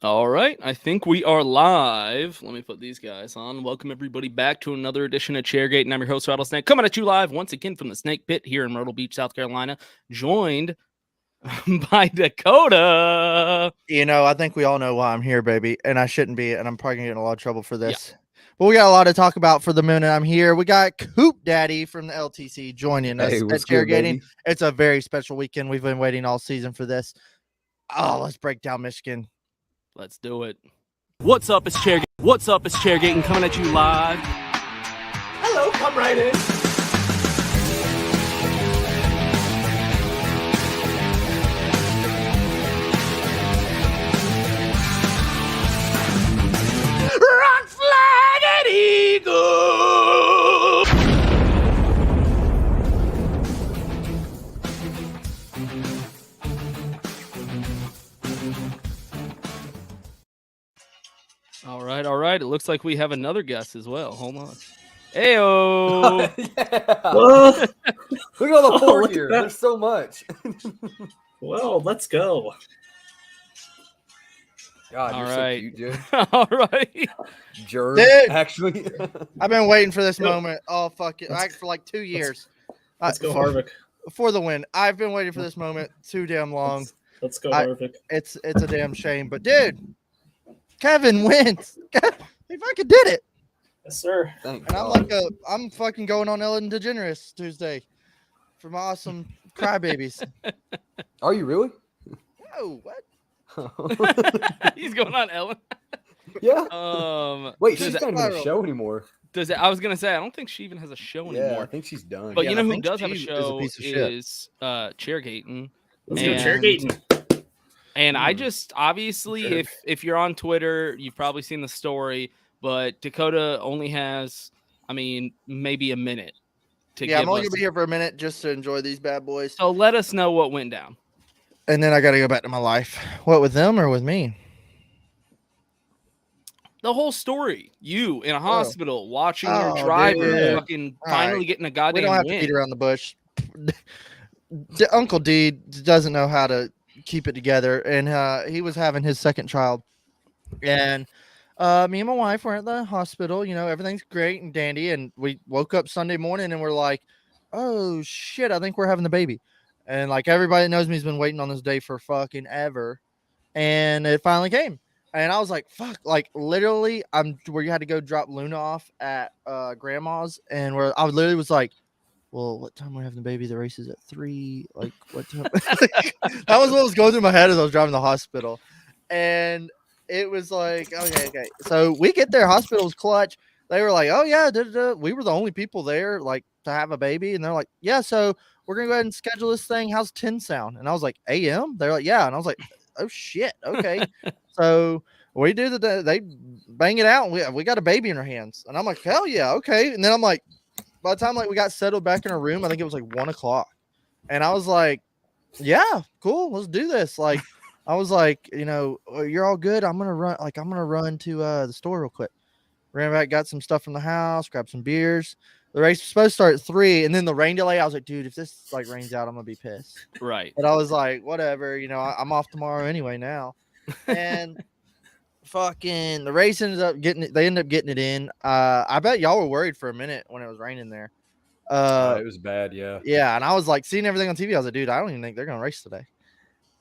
All right, I think we are live. Let me put these guys on. Welcome everybody back to another edition of Chairgatin. I'm your host Rattlesnake, coming at you live once again from the Snake Pit here in Myrtle Beach, South Carolina, joined by Dakota. I think we all know why I'm here, baby, and I shouldn't be, and I'm probably gonna get in a lot of trouble for this. Yeah. But we got a lot to talk about for the minute I'm here. We got Coop Daddy from the LTC joining us at Chairgatin. It's a very special weekend. We've been waiting all season for this. Oh, let's break down Michigan. Let's do it. What's up? It's Chairgatin. What's up? It's Chairgatin coming at you live. Hello, come right in. Rock, flag, and eagle. All right. It looks like we have another guest as well. Hold on. Heyo. Look at all the four here. There's so much. Well, let's go. God, all you're right. so cute, Jared. All right. Jared, Dude. actually. I've been waiting for this moment. Oh, fuck it. For like 2 years. Let's go, Harvick. For the win. I've been waiting for this moment too damn long. Let's go, Harvick. It's a damn shame. But, dude, Kevin wins. He fucking did it. Yes, sir. And I'm fucking going on Ellen DeGeneres Tuesday for my awesome crybabies. Are you really? Oh, what? He's going on Ellen. Yeah. Wait, she's not even a show anymore. I was gonna say I don't think she even has a show anymore. Yeah, I think she's done. But Yeah, you know I who think does have a she show is a piece of shit. is Chairgatin. Let's go, Chairgatin. And I just obviously, if you're on Twitter, you've probably seen the story. But Dakota only has, maybe a minute to give I'm only us. gonna be here for a minute just to enjoy these bad boys. So let us know what went down. And then I gotta go back to my life. What, with them or with me? The whole story. You in a hospital watching your driver fucking finally getting a goddamn We don't have win. to beat around the bush. Uncle D doesn't know how to keep it together, and he was having his second child, and me and my wife were at the hospital. Everything's great and dandy, and we woke up Sunday morning and we're like, oh shit, I think we're having the baby. And like everybody that knows me has been waiting on this day for fucking ever, and it finally came. And I was like, fuck, like literally where you had to go drop Luna off at grandma's, and where I literally was like, well, what time we're having the baby? The race is at 3. Like, what time? That was what was going through my head as I was driving to the hospital. And it was like, okay. So we get there, hospital's clutch. They were like, oh, yeah, we were the only people there, like, to have a baby. And they're like, yeah, so we're going to go ahead and schedule this thing. How's 10 sound? And I was like, AM? They're like, yeah. And I was like, oh, shit. Okay. So we do they bang it out. And we got a baby in our hands. And I'm like, hell yeah. Okay. And then I'm like, by the time like we got settled back in our room, I think it was like 1:00, and I was like, "Yeah, cool, let's do this." Like, I was like, you're all good. I'm gonna run to the store real quick. Ran back, got some stuff from the house, grabbed some beers. The race was supposed to start at 3, and then the rain delay. I was like, dude, if this like rains out, I'm gonna be pissed. Right. But I was like, whatever. I'm off tomorrow anyway now, and. Fucking the race ended up getting it in. I bet y'all were worried for a minute when it was raining there. It was bad, yeah. Yeah, and I was like seeing everything on TV. I was like, dude, I don't even think they're gonna race today.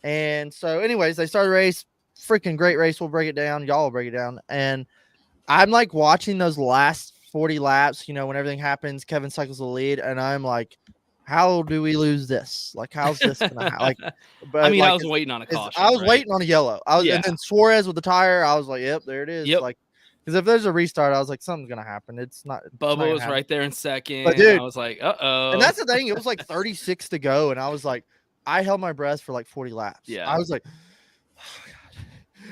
And so, anyways, they started the race. Freaking great race. We'll break it down. Y'all will break it down. And I'm like watching those last 40 laps, when everything happens, Kevin cycles the lead, and I'm like, how do we lose this? Like, how's this gonna happen? Like, but I like, was waiting on a caution. I was waiting on a yellow. And then Suarez with the tire. I was like, yep, there it is. Yep. Like, because if there's a restart, I was like, something's gonna happen. It's not. Bubba was right there in second. But dude, I was like, uh-oh. And that's the thing. It was like 36 to go, and I was like, I held my breath for like 40 laps. Yeah. I was like, oh God.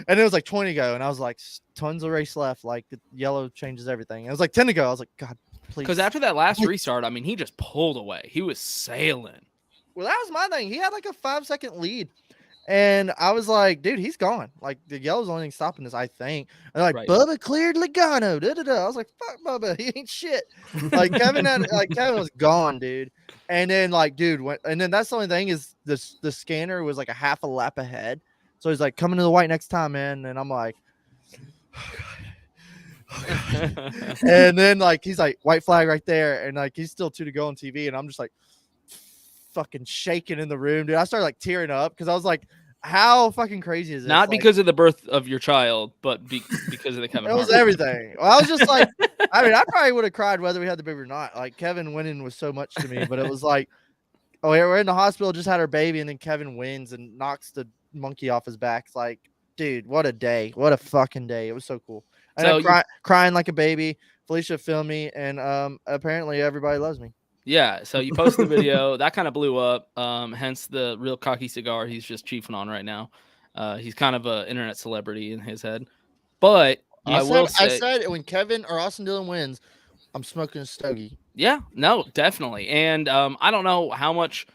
And it was like 20 to go, and I was like, tons of race left. Like, the yellow changes everything. It was like 10 to go. I was like, God. Because after that last restart, he just pulled away. He was sailing. Well, that was my thing. He had like a 5-second lead. And I was like, dude, he's gone. Like, the yellow's only stopping this, I think. And they're like, Bubba cleared Logano. I was like, fuck Bubba. He ain't shit. Like, Kevin was gone, dude. And then, like, dude, and then that's the only thing is the scanner was like a half a lap ahead. So he's like, coming to the white next time, man. And I'm like, and then like he's like, white flag right there, and like he's still 2 to go on TV, and I'm just like fucking shaking in the room, dude. I started like tearing up because I was like, how fucking crazy is this? Not because of the birth of your child, but because of the Kevin Harvick. It was everything. Well, I was just like, I mean, I probably would have cried whether we had the baby or not. Like Kevin winning was so much to me, but it was like, oh, we're in the hospital, just had our baby, and then Kevin wins and knocks the monkey off his back. It's like, dude, what a day. What a fucking day. It was so cool. And So crying like a baby. Felicia filmed me, and apparently everybody loves me. Yeah, so you posted the video. That kind of blew up, hence the real cocky cigar he's just chiefing on right now. He's kind of an internet celebrity in his head. But I said when Kevin or Austin Dillon wins, I'm smoking a stogie. Yeah, no, definitely. And I don't know how much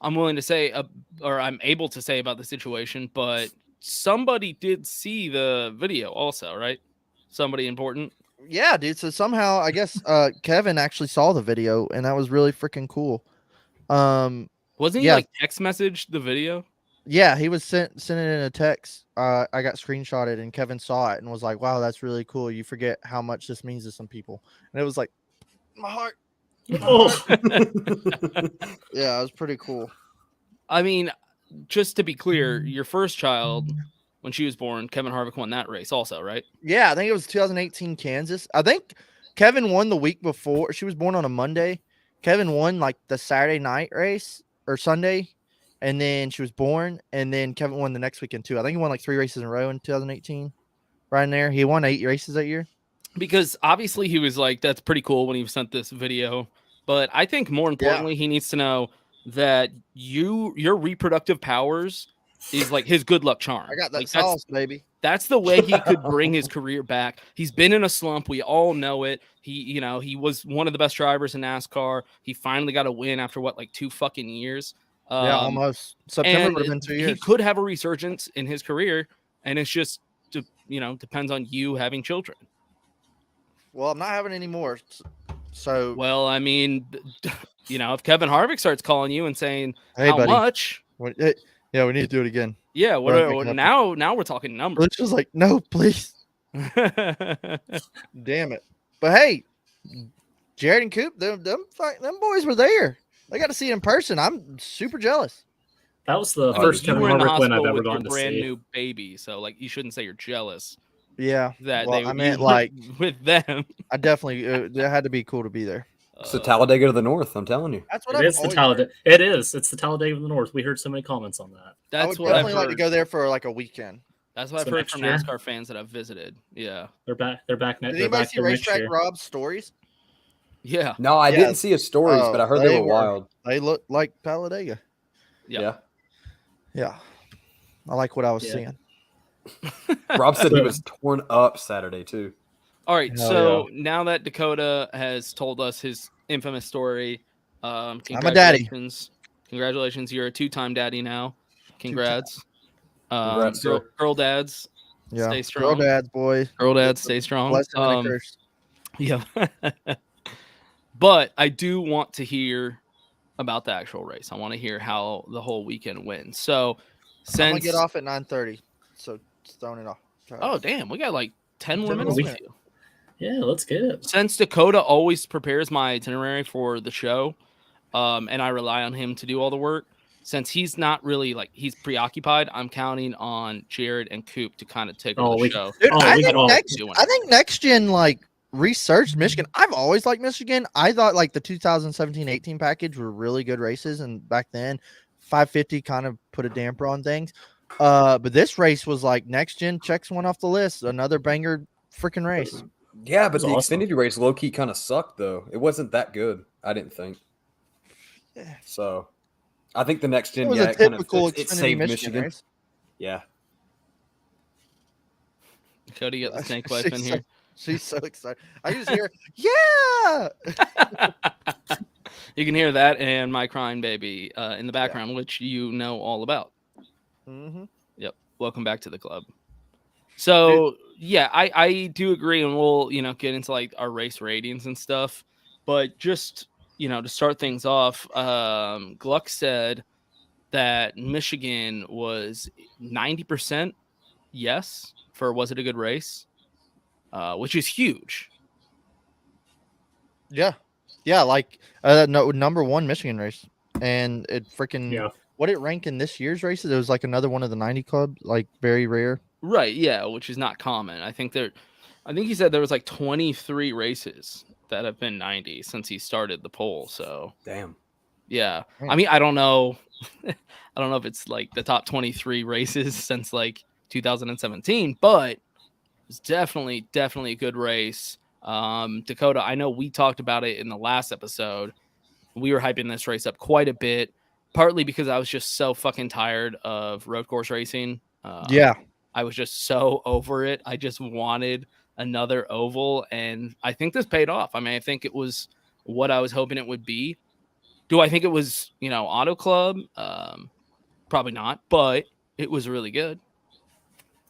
I'm willing to say or I'm able to say about the situation, but somebody did see the video also, right? Somebody important. Yeah, dude. So somehow I guess Kevin actually saw the video, and that was really freaking cool. Wasn't he like text message the video? Yeah, he was sending it in a text. I got screenshotted, and Kevin saw it and was like, "Wow, that's really cool. You forget how much this means to some people." And it was like, my heart. Oh. Yeah, it was pretty cool. I mean, just to be clear, your first child, when she was born, Kevin Harvick won that race also, right? Yeah, I think it was 2018 Kansas. I think Kevin won the week before. She was born on a Monday. Kevin won like the Saturday night race or Sunday, and then she was born, and then Kevin won the next weekend too. I think he won like 3 races in a row in 2018. Right in there. He won 8 races that year. Because obviously he was like, that's pretty cool when he sent this video. But I think more importantly, he needs to know that your reproductive powers is like his good luck charm. I got that like, sauce, baby. That's the way he could bring his career back. He's been in a slump. We all know it. He was one of the best drivers in NASCAR. He finally got a win after like 2 fucking years. Yeah, almost. September would have been 2 years. He could have a resurgence in his career, and it's just, depends on you having children. Well, I'm not having any more. So, well, I mean, if Kevin Harvick starts calling you and saying, hey, how buddy, much? Yeah, we need to do it again. Yeah, now we're talking numbers. It's just like, no, please. Damn it. But hey, Jared and Coop, them boys were there. They got to see it in person. I'm super jealous. That was the first Kevin Harvick win I've ever gone to see. Brand new baby, so like you shouldn't say you're jealous. Yeah, that I meant like with them. I definitely it had to be cool to be there. It's the Talladega to the north. I'm telling you, that's what it's the Talladega. It is. It's the Talladega of the north. We heard so many comments on that. That's I would definitely like to go there for like a weekend. That's what I've heard from NASCAR fans that I've visited. Yeah, they're back. They're back. Did anybody see Racetrack Rob's stories? Yeah. No, I didn't see his stories, but I heard they were wild. They look like Talladega. Yeah. I like what I was seeing. Rob said he was torn up Saturday too. All right, now that Dakota has told us his infamous story, I'm a daddy. Congratulations, you're a 2-time daddy now. Congrats. Congrats, girl dads. Yeah. Stay strong. Girl dads, boys. Girl dads, stay strong. Blessed and cursed. Yeah. But I do want to hear about the actual race. I want to hear how the whole weekend went. So I'm gonna get off at 9:30. So just throwing it off. Oh damn, we got like 10 more minutes with you. Yeah, let's get it. Since Dakota always prepares my itinerary for the show, and I rely on him to do all the work, since he's not really he's preoccupied, I'm counting on Jared and Coop to kind of take over the show. Dude, I think next gen researched Michigan. I've always liked Michigan. I thought the 2017-18 package were really good races, and back then 550 kind of put a damper on things. But this race was next gen checks one off the list. Another banger freaking race. Yeah, but the Xfinity race low key kind of sucked though. It wasn't that good, I didn't think. Yeah. So I think the next gen, it kind of it saved Michigan. Race. Yeah. Cody, you got the snake wife in here. She's so excited. I just hear, yeah. You can hear that and my crying baby in the background, which you know all about. Mm-hmm. Yep. Welcome back to the club. So yeah, I do agree, and we'll get into our race ratings and stuff. But just to start things off, Gluck said that Michigan was 90% yes for was it a good race, which is huge. Yeah, like no number one Michigan race, and it freaking what it ranked in this year's races. It was like another one of the 90 club, like very rare. Right, yeah, which is not common. I think he said there was like 23 races that have been 90 since he started the poll. So damn. Yeah. I mean, I don't know. I don't know if it's like the top 23 races since like 2017, but it's definitely a good race. Dakota, I know we talked about it in the last episode. We were hyping this race up quite a bit, partly because I was just so fucking tired of road course racing. I was just so over it. I just wanted another oval, and I think this paid off. I mean, I think it was what I was hoping it would be. Do I think it was, Auto Club? Probably not, but it was really good.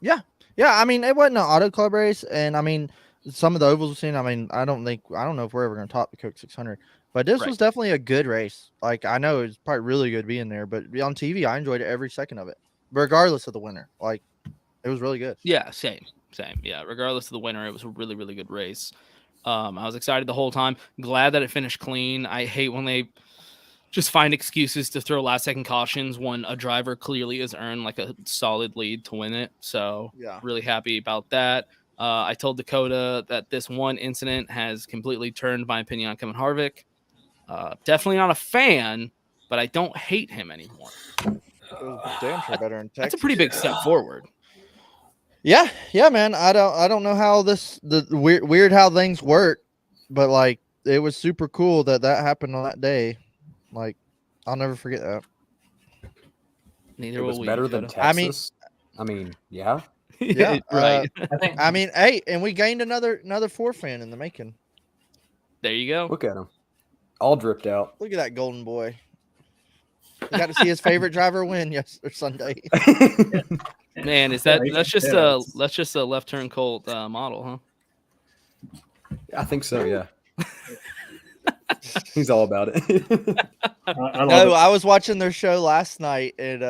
Yeah. I mean, it wasn't an Auto Club race, and I mean, some of the ovals we've seen. I mean, I don't know if we're ever going to top the Coke 600, but this was definitely a good race. Like, I know it's probably really good being there, but on TV, I enjoyed every second of it, regardless of the winner. Like, it was really good. Yeah, same. Yeah, regardless of the winner, it was a really, really good race. I was excited the whole time. Glad that it finished clean. I hate when they just find excuses to throw last-second cautions when a driver clearly has earned like a solid lead to win it. So, really happy about that. I told Dakota that this one incident has completely turned my opinion on Kevin Harvick. Definitely not a fan, but I don't hate him anymore. Damn sure better in Texas. That's a pretty big step forward. Yeah, man. I don't know how the weird how things work, but like it was super cool that happened on that day. Like, I'll never forget that. Neither it was will we. Better than Texas. I mean, yeah. Yeah, right. I mean, hey, and we gained another 4 fan in the making. There you go. Look at him, all dripped out. Look at that golden boy. We got to see his favorite driver win Sunday. Man, that's just a left turn Colt model, huh? I think so. Yeah. He's all about it. I was watching their show last night, and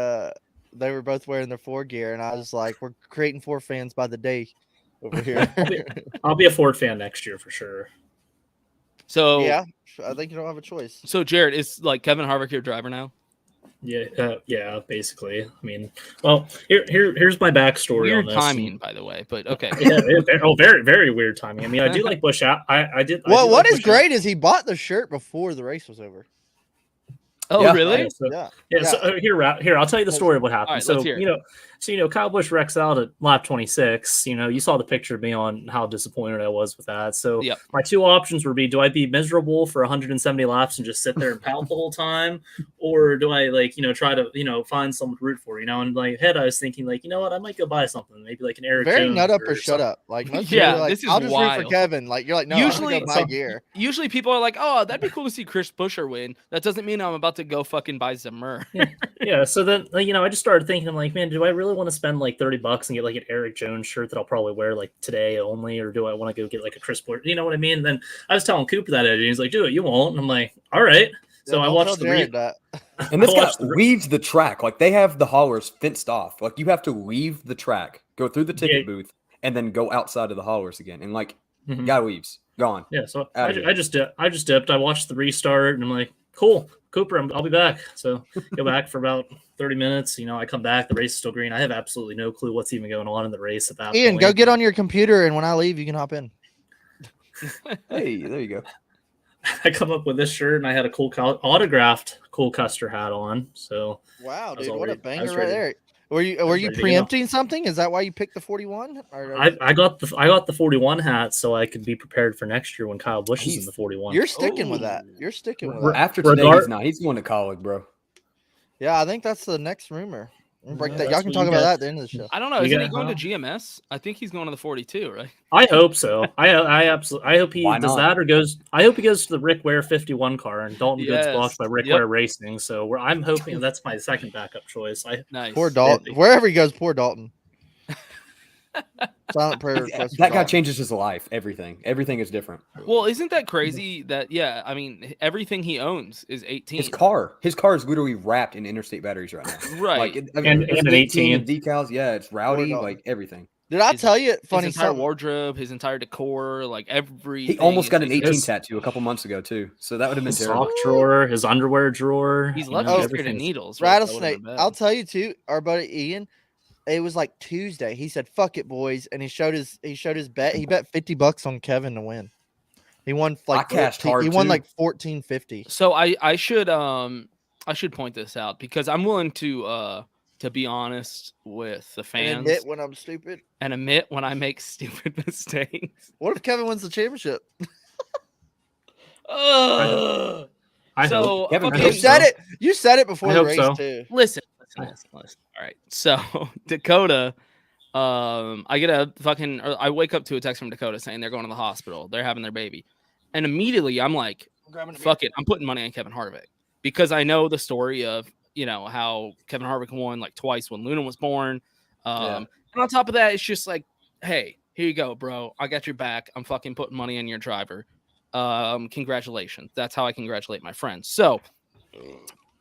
they were both wearing their 4 gear, and I was like, "We're creating 4 fans by the day over here." I'll be a Ford fan next year for sure. So yeah, I think you don't have a choice. So Jared, is like Kevin Harvick your driver now? Yeah, basically. I mean, well, here's my backstory. Weird on this. Timing, by the way, but okay. Very, very weird timing. I mean, I do like Busch out. I did. Well, what is great is he bought the shirt before the race was over. Oh, yeah, really? Yeah. So here, I'll tell you the story of what happened. Right, so Kyle Busch wrecks out at lap 26. You saw the picture of me on how disappointed I was with that. So my 2 options would be: do I be miserable for 170 laps and just sit there and pout the whole time, or do I try to find someone to root for? And in my head, I was thinking what, I might go buy something, maybe like an Eric very Jones nut up or shut shut up. Like most this is I'll just wild. root for Kevin. Like you're like, no, usually I'm gonna go buy gear. Usually people are like, oh, that'd be cool to see Chris Buescher win. That doesn't mean I'm about to go fucking buy Zimmer. Yeah. So then I just started thinking, I'm like, man, do I really want to spend like $30 and get like an Eric Jones shirt that I'll probably wear like today only, or do I want to go get like a Chris Buescher? You know what I mean? And then I was telling Coop that, and he's like, do it, you won't. And I'm like, all right. So I watched the and this guy leaves the track. Like, they have the haulers fenced off. Like, you have to leave the track, go through the ticket booth, and then go outside of the haulers again. And like, guy leaves, gone. Yeah. So I just dipped. I watched the restart, and I'm like, cool, Cooper, I'll be back. So go back for about 30 minutes. I come back, the race is still green. I have absolutely no clue what's even going on in the race at that point. Ian, go get on your computer, and when I leave, you can hop in. Hey, there you go. I come up with this shirt, and I had a cool autographed Cole Custer hat on. So wow, dude, what a banger right there! Were you preempting something? Is that why you picked the 41? I got the 41 hat so I could be prepared for next year when Kyle Busch is in the 41. You're sticking with that. You're sticking with that. After today, he's going to college, bro. Yeah, I think that's the next rumor. Break that. Y'all can talk about that at the end of the show. I don't know. Isn't he going to GMS? I think he's going to the 42, right? I hope so. I absolutely. I hope he does that or goes. I hope he goes to the Rick Ware 51 car, and Dalton gets blocked by Rick Ware Racing. So I'm hoping that's my second backup choice. Nice. Poor Dalton. Wherever he goes, poor Dalton. Silent prayer request. That guy changes his life. Everything is different. Well, isn't that crazy that, yeah, I mean, everything he owns is 18. His car is literally wrapped in interstate batteries right now. Right. Like, I mean, and an 18 and decals. Yeah, it's rowdy, like everything. Did I tell you funny his entire something? wardrobe, his entire decor, like everything. He almost got an 18 tattoo a couple months ago too, so that would have been his terrible. sock drawer, his underwear drawer. He's lucky he's scared of needles. Rattlesnake. I'll tell you too. Our buddy Ian, it was like Tuesday. He said, "Fuck it, boys," and he showed his bet. He bet $50 on Kevin to win. He won like he won like $14.50. So I should point this out because I'm willing to be honest with the fans. And admit when I'm stupid. And admit when I make stupid mistakes. What if Kevin wins the championship? I hope. You said it before the race too. Listen. All right. So Dakota, I wake up to a text from Dakota saying they're going to the hospital. They're having their baby. And immediately I'm like, fuck it. I'm putting money on Kevin Harvick because I know the story of, how Kevin Harvick won like twice when Luna was born. And on top of that, it's just like, hey, here you go, bro. I got your back. I'm fucking putting money on your driver. Congratulations. That's how I congratulate my friends. So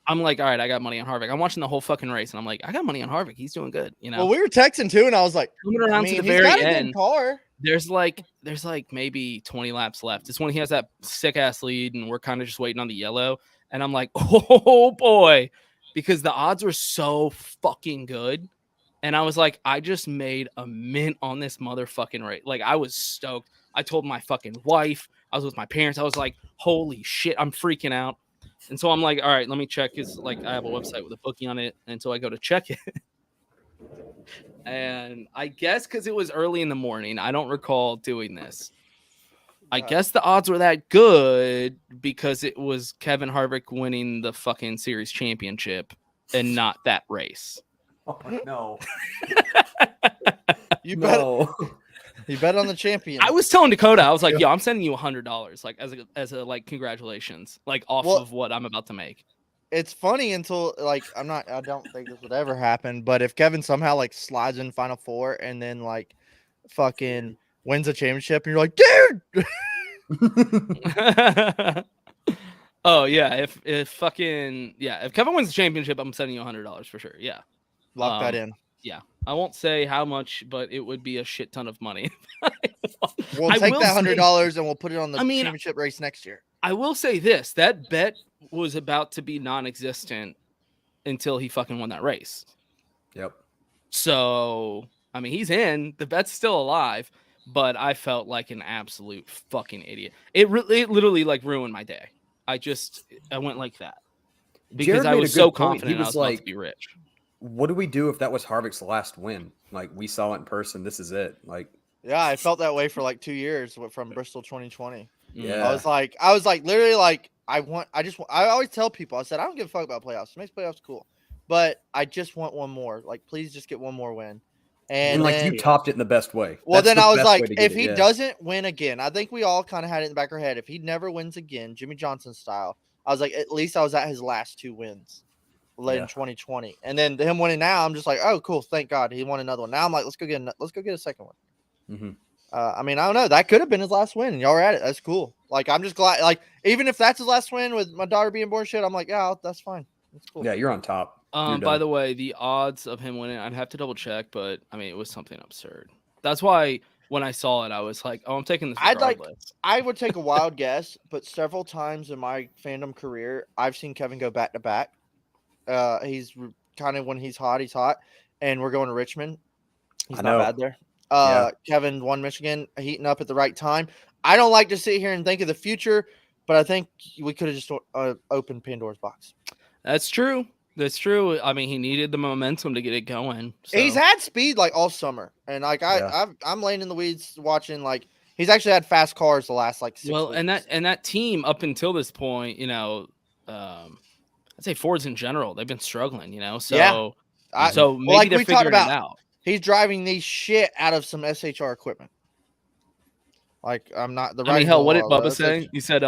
I'm like, all right, I got money on Harvick. I'm watching the whole fucking race, and I'm like, I got money on Harvick. He's doing good, Well, we were texting too, and I was like, coming around to the very end. Car. There's like maybe 20 laps left. It's when he has that sick ass lead, and we're kind of just waiting on the yellow. And I'm like, oh boy, because the odds were so fucking good. And I was like, I just made a mint on this motherfucking race. Like, I was stoked. I told my fucking wife. I was with my parents. I was like, holy shit, I'm freaking out. And so I'm like, all right, let me check. Because like I have a website with a bookie on it. And so I go to check it. And I guess because it was early in the morning, I don't recall doing this. I guess the odds were that good because it was Kevin Harvick winning the fucking series championship and not that race. Oh, no. You bet on the champion. I was telling Dakota, I was like, yo, I'm sending you $100, like as a like congratulations, like off of what I'm about to make. It's funny until like I don't think this would ever happen, but if Kevin somehow like slides in Final Four and then like fucking wins a championship and you're like, dude. Oh yeah, if Kevin wins the championship, I'm sending you $100 for sure. Yeah. Lock that in. Yeah. I won't say how much, but it would be a shit ton of money. We'll take that $100 and we'll put it on the championship race next year. I will say this: that bet was about to be non-existent until he fucking won that race. Yep. So, I mean, he's in. The bet's still alive, but I felt like an absolute fucking idiot. It literally like ruined my day. I went like that because I was so confident I was like, about to be rich. What do we do if that was Harvick's last win? Like, we saw it in person. This is it. Like, yeah, I felt that way for like 2 years from Bristol 2020. Yeah. I was like literally like I always tell people, I said, I don't give a fuck about playoffs. It makes playoffs cool. But I just want one more. Like, please just get one more win. And like then, you topped it in the best way. Well, then I was like, if he doesn't win again, I think we all kind of had it in the back of our head. If he never wins again, Jimmy Johnson style, I was like, at least I was at his last 2 wins late in 2020. And then him winning now, I'm just like, oh, cool. Thank God he won another one. Now I'm like, let's go get a second one. Mm-hmm. I mean, I don't know. That could have been his last win. Y'all were at it. That's cool. Like, I'm just glad. Like, even if that's his last win with my daughter being born, shit, I'm like, yeah, that's fine. That's cool. Yeah, you're on top. By the way, the odds of him winning, I'd have to double check, but I mean, it was something absurd. That's why when I saw it, I was like, oh, I'm taking this regardless. I would take a wild guess, but several times in my fandom career, I've seen Kevin go back to back. He's kind of when he's hot, and we're going to Richmond. He's not bad there. Kevin won Michigan, heating up at the right time. I don't like to sit here and think of the future, but I think we could have just opened Pandora's box. That's true. I mean, he needed the momentum to get it going. So. He's had speed like all summer, and like I'm laying in the weeds watching. Like he's actually had fast cars the last like 6 weeks. and that team up until this point, I'd say Fords in general, they've been struggling. So maybe they're figuring it out. He's driving the shit out of some SHR equipment. Like I'm not the right. I mean, hell, what did Bubba say? You said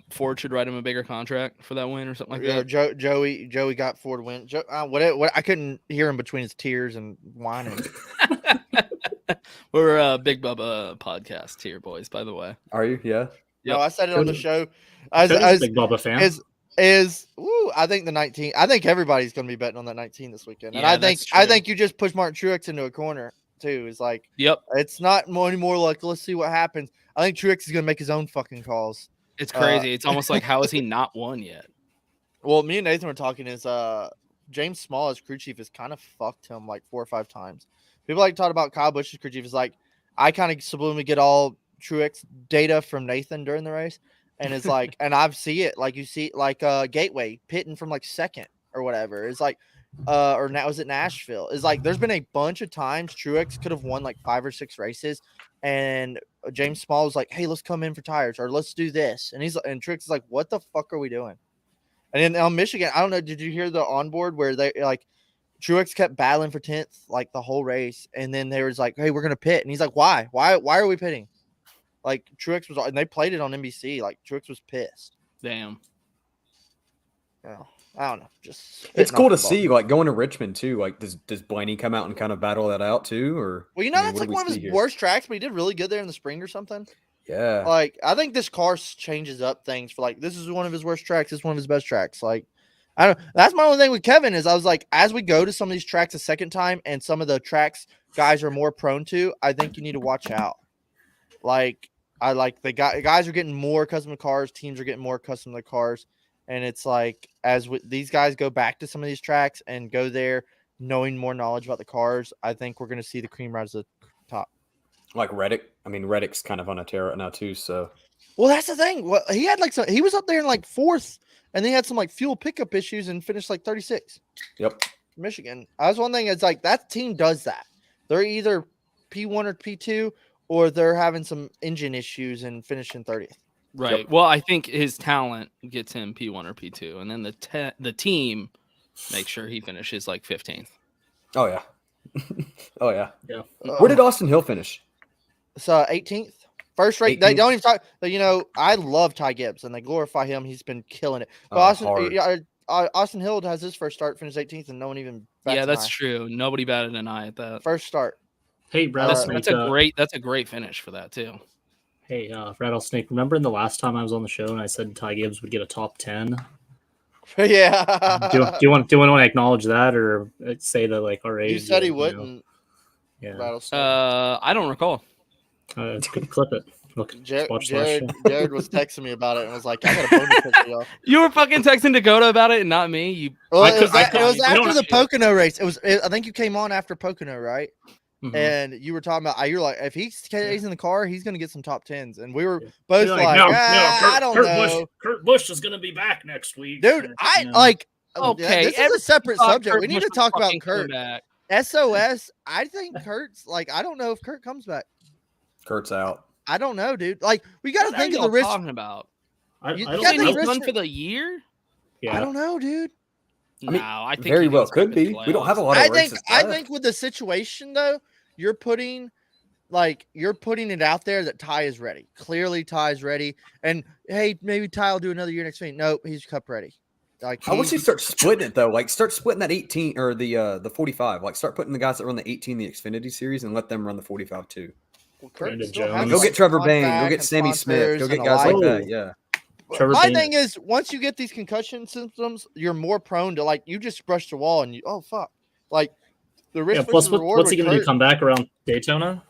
Ford should write him a bigger contract for that win or something like that. Joey got Ford win. What I couldn't hear him between his tears and whining. We're a Big Bubba podcast here, boys, by the way. Are you? Yeah. No, I said it on the show. As Big Bubba fan. I think the 19. I think everybody's going to be betting on that 19 this weekend. And Yeah, I think you just push Martin Truex into a corner too. It's like, it's not anymore like, let's see what happens. I think Truex is going to make his own fucking calls. It's crazy. It's almost like, how has he not won yet? Well, me and Nathan were talking is James Small as crew chief has kind of fucked him like 4 or 5 times. People like talk about Kyle Busch's crew chief is like, I kind of subliminally get all Truex data from Nathan during the race. And it's like, and I see it like you see like Gateway pitting from like second or whatever. It's like, or now was it Nashville? It's like there's been a bunch of times Truex could have won like 5 or 6 races, and James Small was like, "Hey, let's come in for tires or let's do this," and Truex is like, "What the fuck are we doing?" And then on Michigan, I don't know. Did you hear the onboard where they like Truex kept battling for 10th like the whole race, and then they was like, "Hey, we're gonna pit," and he's like, "Why? Why are we pitting?" Like Truex was, and they played it on NBC. Like Truex was pissed. Damn. Yeah, I don't know. Just it's cool to see, like going to Richmond too. Like, does Blaney come out and kind of battle that out too, or? Well, that's like one of his worst tracks, but he did really good there in the spring or something. Yeah. Like I think this car changes up things for like this is one of his worst tracks. This is one of his best tracks. Like I don't. That's my only thing with Kevin is I was like, as we go to some of these tracks a second time, and some of the tracks guys are more prone to, I think you need to watch out. Like. I like the guys are getting more accustomed to cars. Teams are getting more accustomed to cars. And it's like, these guys go back to some of these tracks and go there knowing more knowledge about the cars, I think we're going to see the cream rise to the top. Like Reddick. I mean, Reddick's kind of on a tear right now too. So, well, that's the thing. Well, he had like he was up there in like 4th, and then he had some like fuel pickup issues and finished like 36. Yep. Michigan. That's one thing. It's like that team does that. They're either P1 or P2. Or they're having some engine issues and finishing 30th. Right. Yep. Well, I think his talent gets him P1 or P2, and then the team makes sure he finishes like 15th. Oh yeah. Oh yeah. Yeah. Where did Austin Hill finish? So 18th. First rate. 18th? They don't even talk. You know, I love Ty Gibbs and they glorify him. He's been killing it. But Austin Hill has his first start, finished 18th, and no one even. Yeah, that's true. Nobody batted an eye at that first start. Hey, Rattlesnake. That's a great finish for that too. Hey, Rattlesnake. Remember the last time I was on the show and I said Ty Gibbs would get a top 10? Yeah. Do you want to acknowledge that or say that like our age? You said he wouldn't. Yeah. I don't recall. Clip it. Look, Jared was texting me about it and was like, "I got a bonus picture, y'all." You were fucking texting Dakota about it and not me. Well, it was after the Pocono race. I think you came on after Pocono, right? Mm-hmm. And you were talking about, you're like, if he stays in the car, he's going to get some top 10s. And we were both I don't know. Kurt Busch is going to be back next week. Dude, okay. This is a separate subject. We need to talk about Kurt. SOS, I think Kurt's like, I don't know if Kurt comes back. Kurt's out. I don't know, dude. Like, we got to think of the risk. Talking about? I don't think he's done for the year. Yeah. I don't know, dude. I think very well could be. We don't have a lot of races. I think with the situation though, you're putting it out there that Ty is ready. Clearly, Ty's ready. And hey, maybe Ty will do another year next week. Nope, he's cup ready. Like, I want you to start splitting it though. Like, start splitting that 18 or the 45. Like, start putting the guys that run the 18 the Xfinity series and let them run the 45 too. Well, go get Trevor Bayne. Go get Sammy Smith. Go get guys like that. Yeah. My thing is, once you get these concussion symptoms, you're more prone to, like, you just brush the wall and oh fuck, like the risk. Plus, what's he going to do? Come back around Daytona?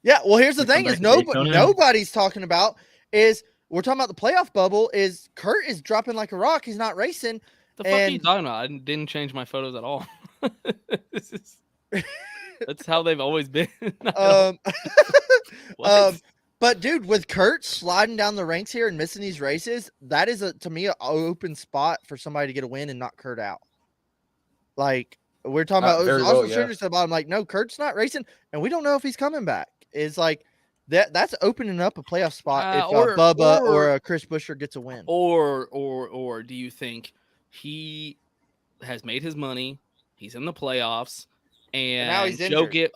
Yeah. Well, here's the thing: is nobody's talking about is we're talking about the playoff bubble. Is Kurt is dropping like a rock? He's not racing. The fuck are you talking about? I didn't change my photos at all. That's how they've always been. But dude, with Kurt sliding down the ranks here and missing these races, that is to me an open spot for somebody to get a win and knock Kurt out. Like we're talking about, I'm like, no, Kurt's not racing, and we don't know if he's coming back. It's like that's opening up a playoff spot if Bubba or Chris Buescher gets a win. Or do you think he has made his money? He's in the playoffs, and now he's injured.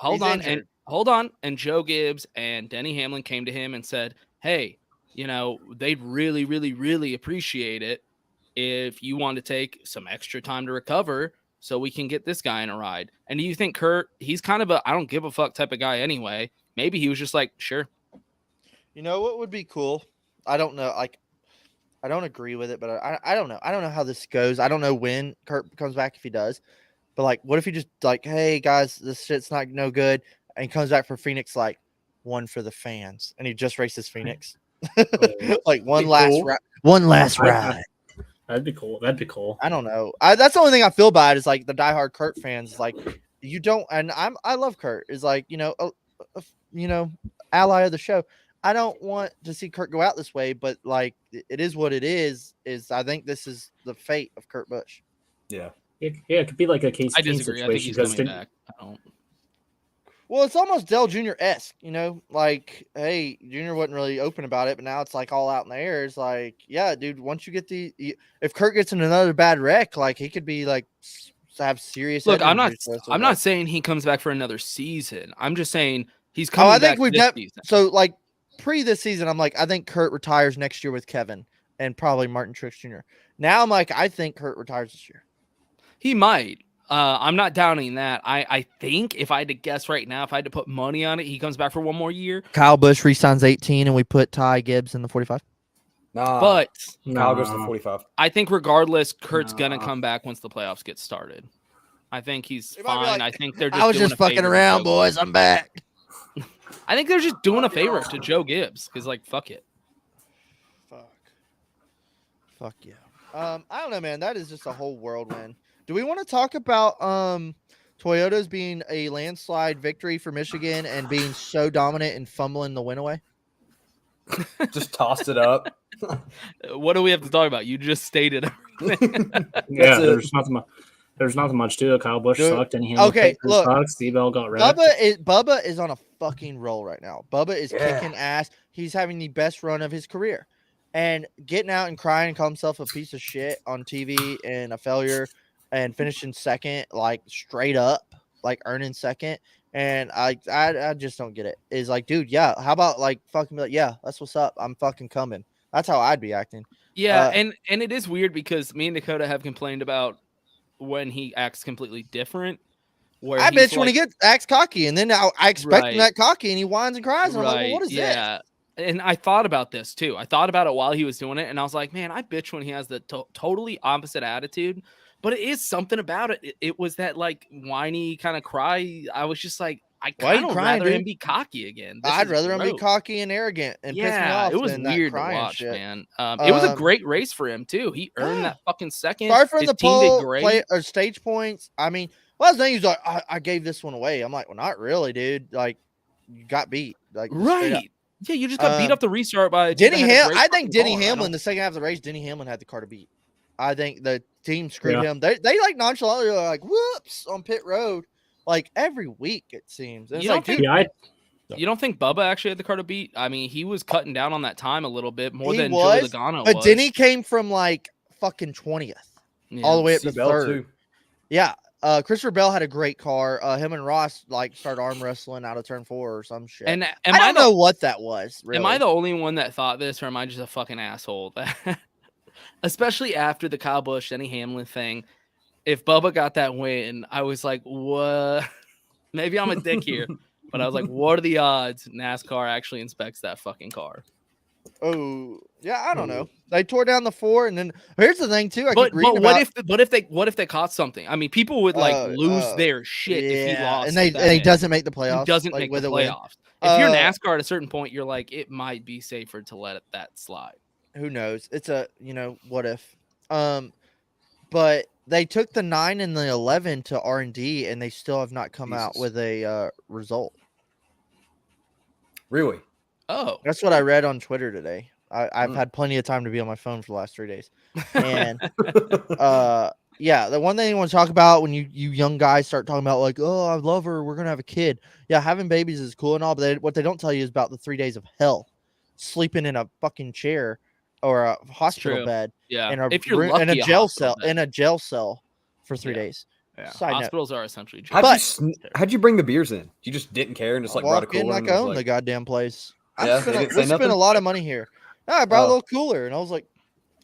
Hold on. And Joe Gibbs and Denny Hamlin came to him and said, hey, they'd really, really, really appreciate it if you want to take some extra time to recover so we can get this guy in a ride. And do you think Kurt, he's kind of I don't give a fuck type of guy anyway. maybe he was just like, sure. You know what would be cool? I don't know. Like, I don't agree with it, but I don't know. I don't know how this goes. I don't know when Kurt comes back if he does. But like, what if he just like, hey guys, this shit's not no good, and he comes back for Phoenix like one for the fans, and he just races Phoenix, like one last ride. That'd be cool. That'd be cool. I don't know. That's the only thing I feel bad is like the diehard Kurt fans. Like you don't, and I love Kurt. Is like ally of the show. I don't want to see Kurt go out this way, but like it is what it is. I think this is the fate of Kurt Busch. Yeah. It could be like a case. I disagree. I think he's coming back. I don't. Well, it's almost Dale Jr.-esque, like, hey, Jr. wasn't really open about it, but now it's like all out in the air. It's like, yeah, dude, once you get if Kurt gets in another bad wreck, like he could be like have serious. Look, I'm not saying he comes back for another season. I'm just saying he's coming. I think back so like pre this season, I'm like, I think Kurt retires next year with Kevin and probably Martin Truex Jr. Now I'm like, I think Kurt retires this year. He might. I'm not doubting that. I think if I had to guess right now, if I had to put money on it, he comes back for one more year. Kyle Busch re-signs 18, and we put Ty Gibbs in the 45. Nah, but Kyle goes to 45. I think regardless, Kurt's gonna come back once the playoffs get started. I think he's fine. I think they're just. I was just fucking around, boys. I'm back. I think they're just doing a favor to Joe Gibbs because, like, fuck it. Fuck yeah. I don't know, man. That is just a whole whirlwind. Do we want to talk about Toyota's being a landslide victory for Michigan and being so dominant and fumbling the win away? Just tossed it up. What do we have to talk about? You just stated everything. Yeah, there's nothing much to it. Kyle Busch sucked, and he look, Steve-Bell got wrecked. Bubba is on a fucking roll right now. Bubba is kicking ass. He's having the best run of his career, and getting out and crying and call himself a piece of shit on TV and a failure. And finishing second, like straight up, like earning second. And I just don't get it. It's like, dude, yeah, how about like fucking be like, yeah, that's what's up. I'm fucking coming. That's how I'd be acting. Yeah, and it is weird because me and Dakota have complained about when he acts completely different. Where I bitch when he acts cocky, and then I expect him that cocky, and he whines and cries, and I'm like, well, what is this? And I thought about this too. I thought about it while he was doing it, and I was like, man, I bitch when he has the totally opposite attitude. But it is something about it. It was that like whiny kind of cry. I was just like, I kind of rather him be cocky again. I'd rather him be cocky and arrogant and piss me off. It was weird to watch, man. It was a great race for him too. He earned that fucking second. Sorry for the pole or stage points. I mean, well, the thing is, like, I gave this one away. I'm like, well, not really, dude. Like, you got beat. Like, right. Yeah, you just got beat up the restart by Denny Hamlin. I think Denny Hamlin, the second half of the race, Denny Hamlin had the car to beat. I think the team screwed him. They like nonchalantly like whoops on pit road, like every week it seems. And you don't think? You don't think Bubba actually had the car to beat? I mean, he was cutting down on that time a little bit more than Joey Logano was. But Denny came from like fucking 20th all the way up to third. Too. Yeah. Christopher Bell had a great car. Him and Ross like started arm wrestling out of turn 4 or some shit. And I don't know what that was. Really. Am I the only one that thought this, or am I just a fucking asshole? Especially after the Kyle Busch, Denny Hamlin thing. If Bubba got that win, I was like, what? Maybe I'm a dick here. But I was like, what are the odds NASCAR actually inspects that fucking car? Oh, yeah, I don't know. They tore down the 4, and then here's the thing too. But what if they caught something? I mean, people would like lose their shit if he lost, and he doesn't make the playoffs. He doesn't make the playoffs. If you're NASCAR at a certain point, you're like, it might be safer to let that slide. Who knows? It's a what if? But they took the 9 and the 11 to R&D, and they still have not come out with a result. Really? Oh, that's what I read on Twitter today. I've had plenty of time to be on my phone for the last 3 days, and yeah, the one thing I want to talk about when you young guys start talking about like, oh, I love her, we're gonna have a kid. Yeah, having babies is cool and all, but what they don't tell you is about the 3 days of hell, sleeping in a fucking chair or a hospital bed, if you're lucky, in a jail cell for 3 days. Yeah, hospitals are essentially jail. How'd you bring the beers in? You just didn't care and just like brought a cooler. I own the goddamn place. We spent a lot of money here. No, I brought a little cooler, and I was like,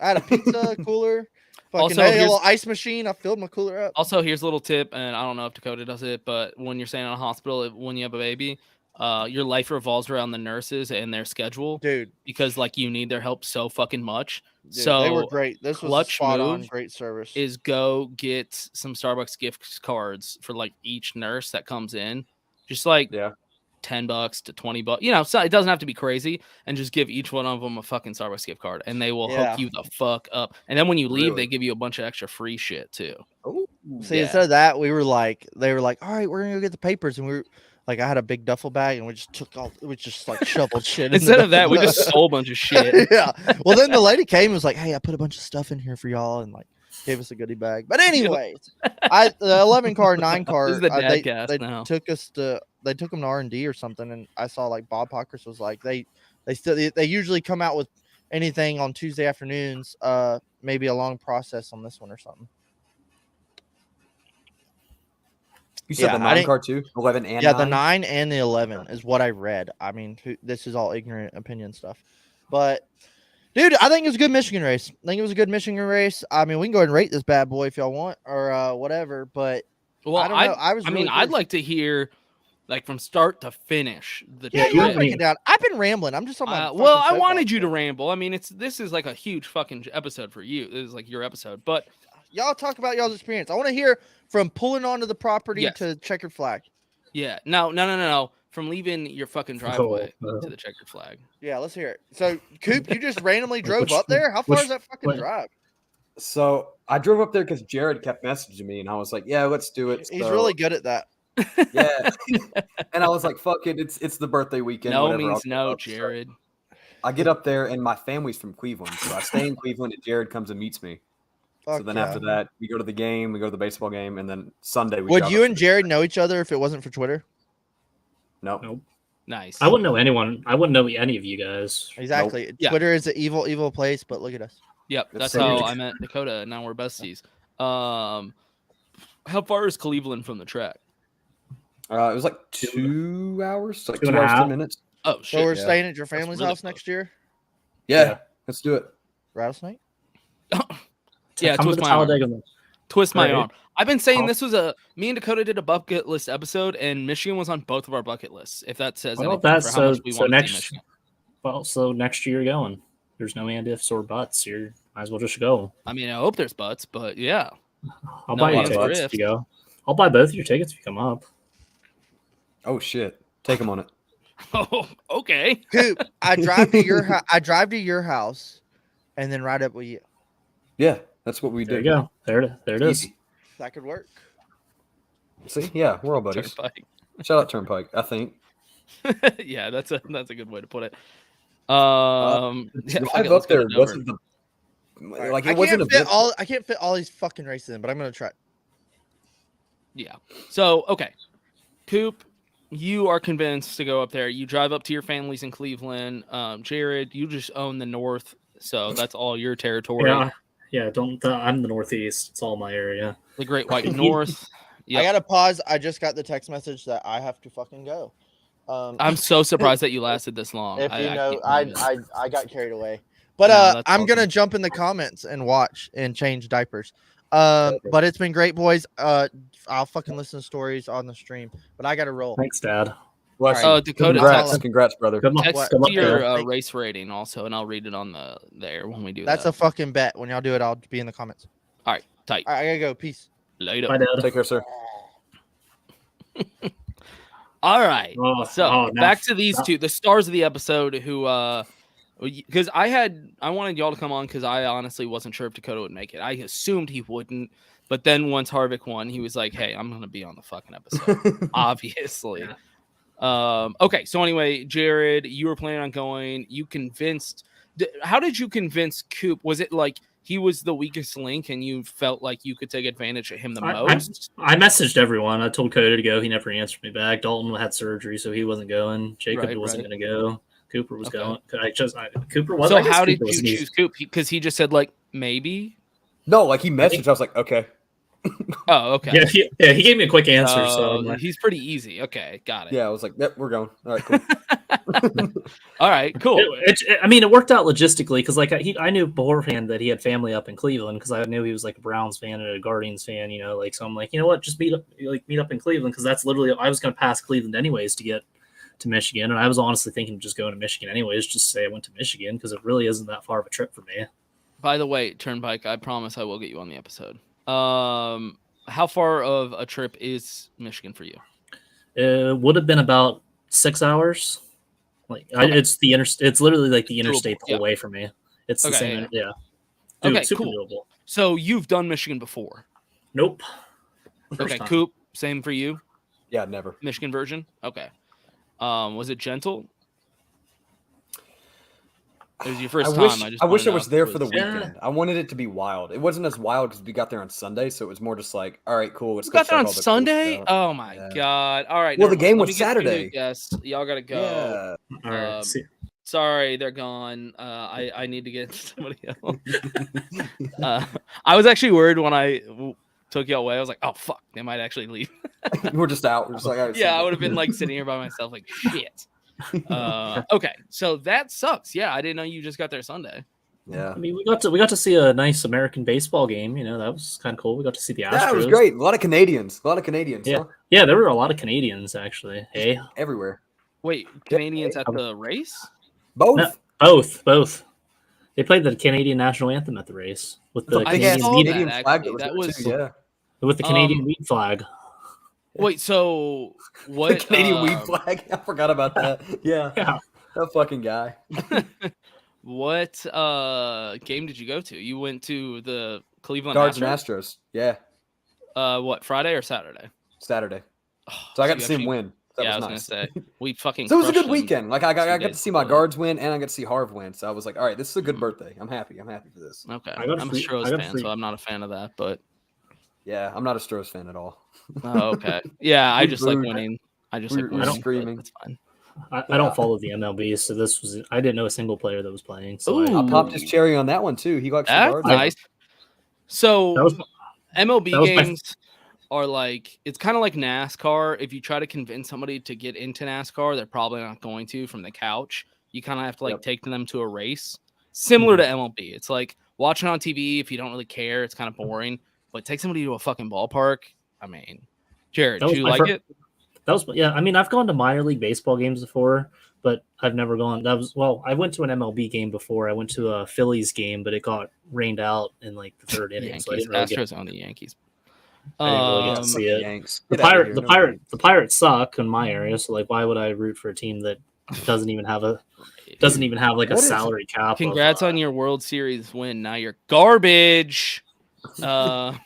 I had a pizza cooler. Fucking a little ice machine. I filled my cooler up. Also, here's a little tip, and I don't know if Dakota does it, but when you're staying in a hospital, when you have a baby, your life revolves around the nurses and their schedule, dude. Because like you need their help so fucking much. Dude, so they were great. This was spot on, great service. Is go get some Starbucks gift cards for like each nurse that comes in, just like $10 to $20. You know, so it doesn't have to be crazy, and just give each one of them a fucking Starbucks gift card, and they will hook you the fuck up. And then when you leave, they give you a bunch of extra free shit too. Oh, see, instead of that, they were like, all right, we're gonna go get the papers, and we were like, I had a big duffel bag, and we just like shoveled shit. Instead of that, we just stole a bunch of shit. Yeah. Well, then the lady came and was like, hey, I put a bunch of stuff in here for y'all, and like gave us a goodie bag. But anyway, the 11 car, 9 car, they took them to R&D or something, and I saw like Bob Pockers was like they usually come out with anything on Tuesday afternoons, maybe a long process on this one or something. You said the 9 car too? 11 and 9? The 9 and the 11 is what I read. I mean, this is all ignorant opinion stuff. But, dude, I think it was a good Michigan race. I mean, we can go ahead and rate this bad boy if y'all want or whatever. But, well, I don't know. I'd like to hear, like, from start to finish. You break it down. I've been rambling. I'm just on my I wanted you to ramble. I mean, this is like a huge fucking episode for you. This is like your episode. But y'all talk about y'all's experience. I want to hear from pulling onto the property to checkered flag. Yeah. No. From leaving your fucking driveway to the checkered flag. Yeah, let's hear it. So, Coop, you just randomly drove up there? How far is that fucking drive? So, I drove up there because Jared kept messaging me, and I was like, yeah, let's do it. He's really good at that. Yeah. And I was like, fuck it. It's the birthday weekend. No means no, Jared. So I get up there, and my family's from Cleveland. So, I stay in Cleveland, and Jared comes and meets me. So then after that, we go to the game, we go to the baseball game, and then Sunday we Would you and Jared know each other if it wasn't for Twitter? Nope. Nice. I wouldn't know anyone. I wouldn't know any of you guys. Exactly. Nope. Twitter is an evil, evil place, but look at us. Yep. That's how I met Dakota, and now we're besties. How far is Cleveland from the track? It was like 2 hours, like 2 hours, 10 minutes. Oh, shit. So we're staying at your family's house next year? Yeah. Let's do it. Rattlesnake? Yeah, twist my arm. I've been saying this was me and Dakota did a bucket list episode, and Michigan was on both of our bucket lists. If that says anything for how much we want to see Michigan. Well, so next year you're going. There's no and ifs or buts. You might as well just go. I mean, I hope there's buts, but yeah. I'll buy you tickets if you go. I'll buy both of your tickets if you come up. Oh shit! Take them on it. Oh, okay. Coop, I drive to your house, and then ride up with you. Yeah. That's what we do. There you go. There it is. That could work. See, yeah, we're all buddies. Turnpike. Shout out Turnpike, I think. Yeah, that's a good way to put it. Drive up there wasn't it wasn't I can't fit all these fucking races in, but I'm gonna try. Yeah. So okay, Coop, you are convinced to go up there. You drive up to your families in Cleveland. Jared, you just own the North, so that's all your territory. Yeah, I'm the Northeast. It's all my area. The Great White North. Yep. I gotta pause. I just got the text message that I have to fucking go. I'm so surprised that you lasted this long. If I got carried away. But I'm gonna jump in the comments and watch and change diapers. But it's been great, boys. I'll fucking listen to stories on the stream. But I gotta roll. Thanks, Dad. Right. Dakota, congrats, brother. Good luck. Text your race rating also, and I'll read it on there when we do that. That's a fucking bet. When y'all do it, I'll be in the comments. All right, tight. All right, I gotta go. Peace. Later. Bye, Dad. Take care, sir. All right. Back to these two, the stars of the episode, who because I wanted y'all to come on because I honestly wasn't sure if Dakota would make it. I assumed he wouldn't, but then once Harvick won, he was like, "Hey, I'm gonna be on the fucking episode." Obviously. Yeah. Okay, so anyway, Jared, you were planning on going. You convinced. How did you convince Coop? Was it like he was the weakest link, and you felt like you could take advantage of him the most? I messaged everyone. I told Coda to go. He never answered me back. Dalton had surgery, so he wasn't going. Jacob wasn't going to go. Cooper was going. Cooper was. So how did you choose Coop? Because he just said like maybe. No, like he messaged. I was like, okay. Oh, okay. Yeah, he gave me a quick answer. So he's pretty easy. Okay, got it. Yeah, I was like, yep, we're going. All right, cool. All right, cool. It worked out logistically because like I knew beforehand that he had family up in Cleveland because I knew he was like a Browns fan and a Guardians fan. So I'm like, you know what, just meet up in Cleveland because that's literally I was going to pass Cleveland anyways to get to Michigan, and I was honestly thinking of just going to Michigan anyways, just say I went to Michigan because it really isn't that far of a trip for me. By the way, Turnpike, I promise I will get you on the episode. How far of a trip is Michigan for you? It would have been about 6 hours. Like it's the it's literally like the interstate the whole way for me. It's the same. Yeah. Dude, okay, super cool. doable. So you've done Michigan before? Nope. Okay, Coop, same for you? Yeah, never. Michigan version? Okay. Was it gentle? It was your first time. I wish I was there for the weekend. I wanted it to be wild. It wasn't as wild because we got there on Sunday, so it was more just like, all right, cool. Let's got there on Sunday? Cool oh my god! All right. Well, the game was Saturday. Yes, y'all gotta go. Yeah. All right. Sorry, they're gone. I need to get somebody else. I was actually worried when I took you away. I was like, oh fuck, they might actually leave. We're just out. We're just like, right, yeah, I would have been like sitting here by myself, like shit. Okay, so that sucks. Yeah, I didn't know you just got there Sunday. Yeah, I mean, we got to see a nice American baseball game. You know, that was kind of cool. We got to see the Astros. Yeah, it was great. A lot of Canadians. Yeah, huh? Yeah, there were a lot of Canadians actually. Hey, everywhere. Wait, Canadians at the race? Both. They played the Canadian national anthem at the race with the Canadian flag. That was with the Canadian weed flag. Wait, so what? The Canadian weed flag. I forgot about that. Yeah. That fucking guy. What game did you go to? You went to the Cleveland Cards and Astros. Yeah. What, Friday or Saturday? Saturday. So I got to see him win. That I was nice. gonna say we fucking. So it was a good weekend. Like I got to see my Guards win, and I got to see Harv win. So I was like, all right, this is a good birthday. I'm happy. I'm happy for this. Okay. I'm a Stros fan, so I'm not a fan of that. But yeah, I'm not a Stros fan at all. Oh, okay. Yeah, I just like winning. I just like winning. Screaming. That's fine. I don't follow the MLB, so I didn't know a single player that was playing. So I popped his cherry on that one too. He likes That's nice. So MLB games are like, it's kind of like NASCAR. If you try to convince somebody to get into NASCAR, they're probably not going to from the couch. You kind of have to like take them to a race. Similar to MLB. It's like watching on TV. If you don't really care, it's kind of boring. But take somebody to a fucking ballpark. I mean, Jared, do you like it? I mean, I've gone to minor league baseball games before, but I've never gone. I went to an MLB game before. I went to a Phillies game, but it got rained out in like the third inning. Yankees, so I didn't really Astros on the Yankees. I didn't really get to see it. The Pirates suck in my area, so like, why would I root for a team that doesn't even have like a salary cap? Congrats on your World Series win. Now you're garbage. I'm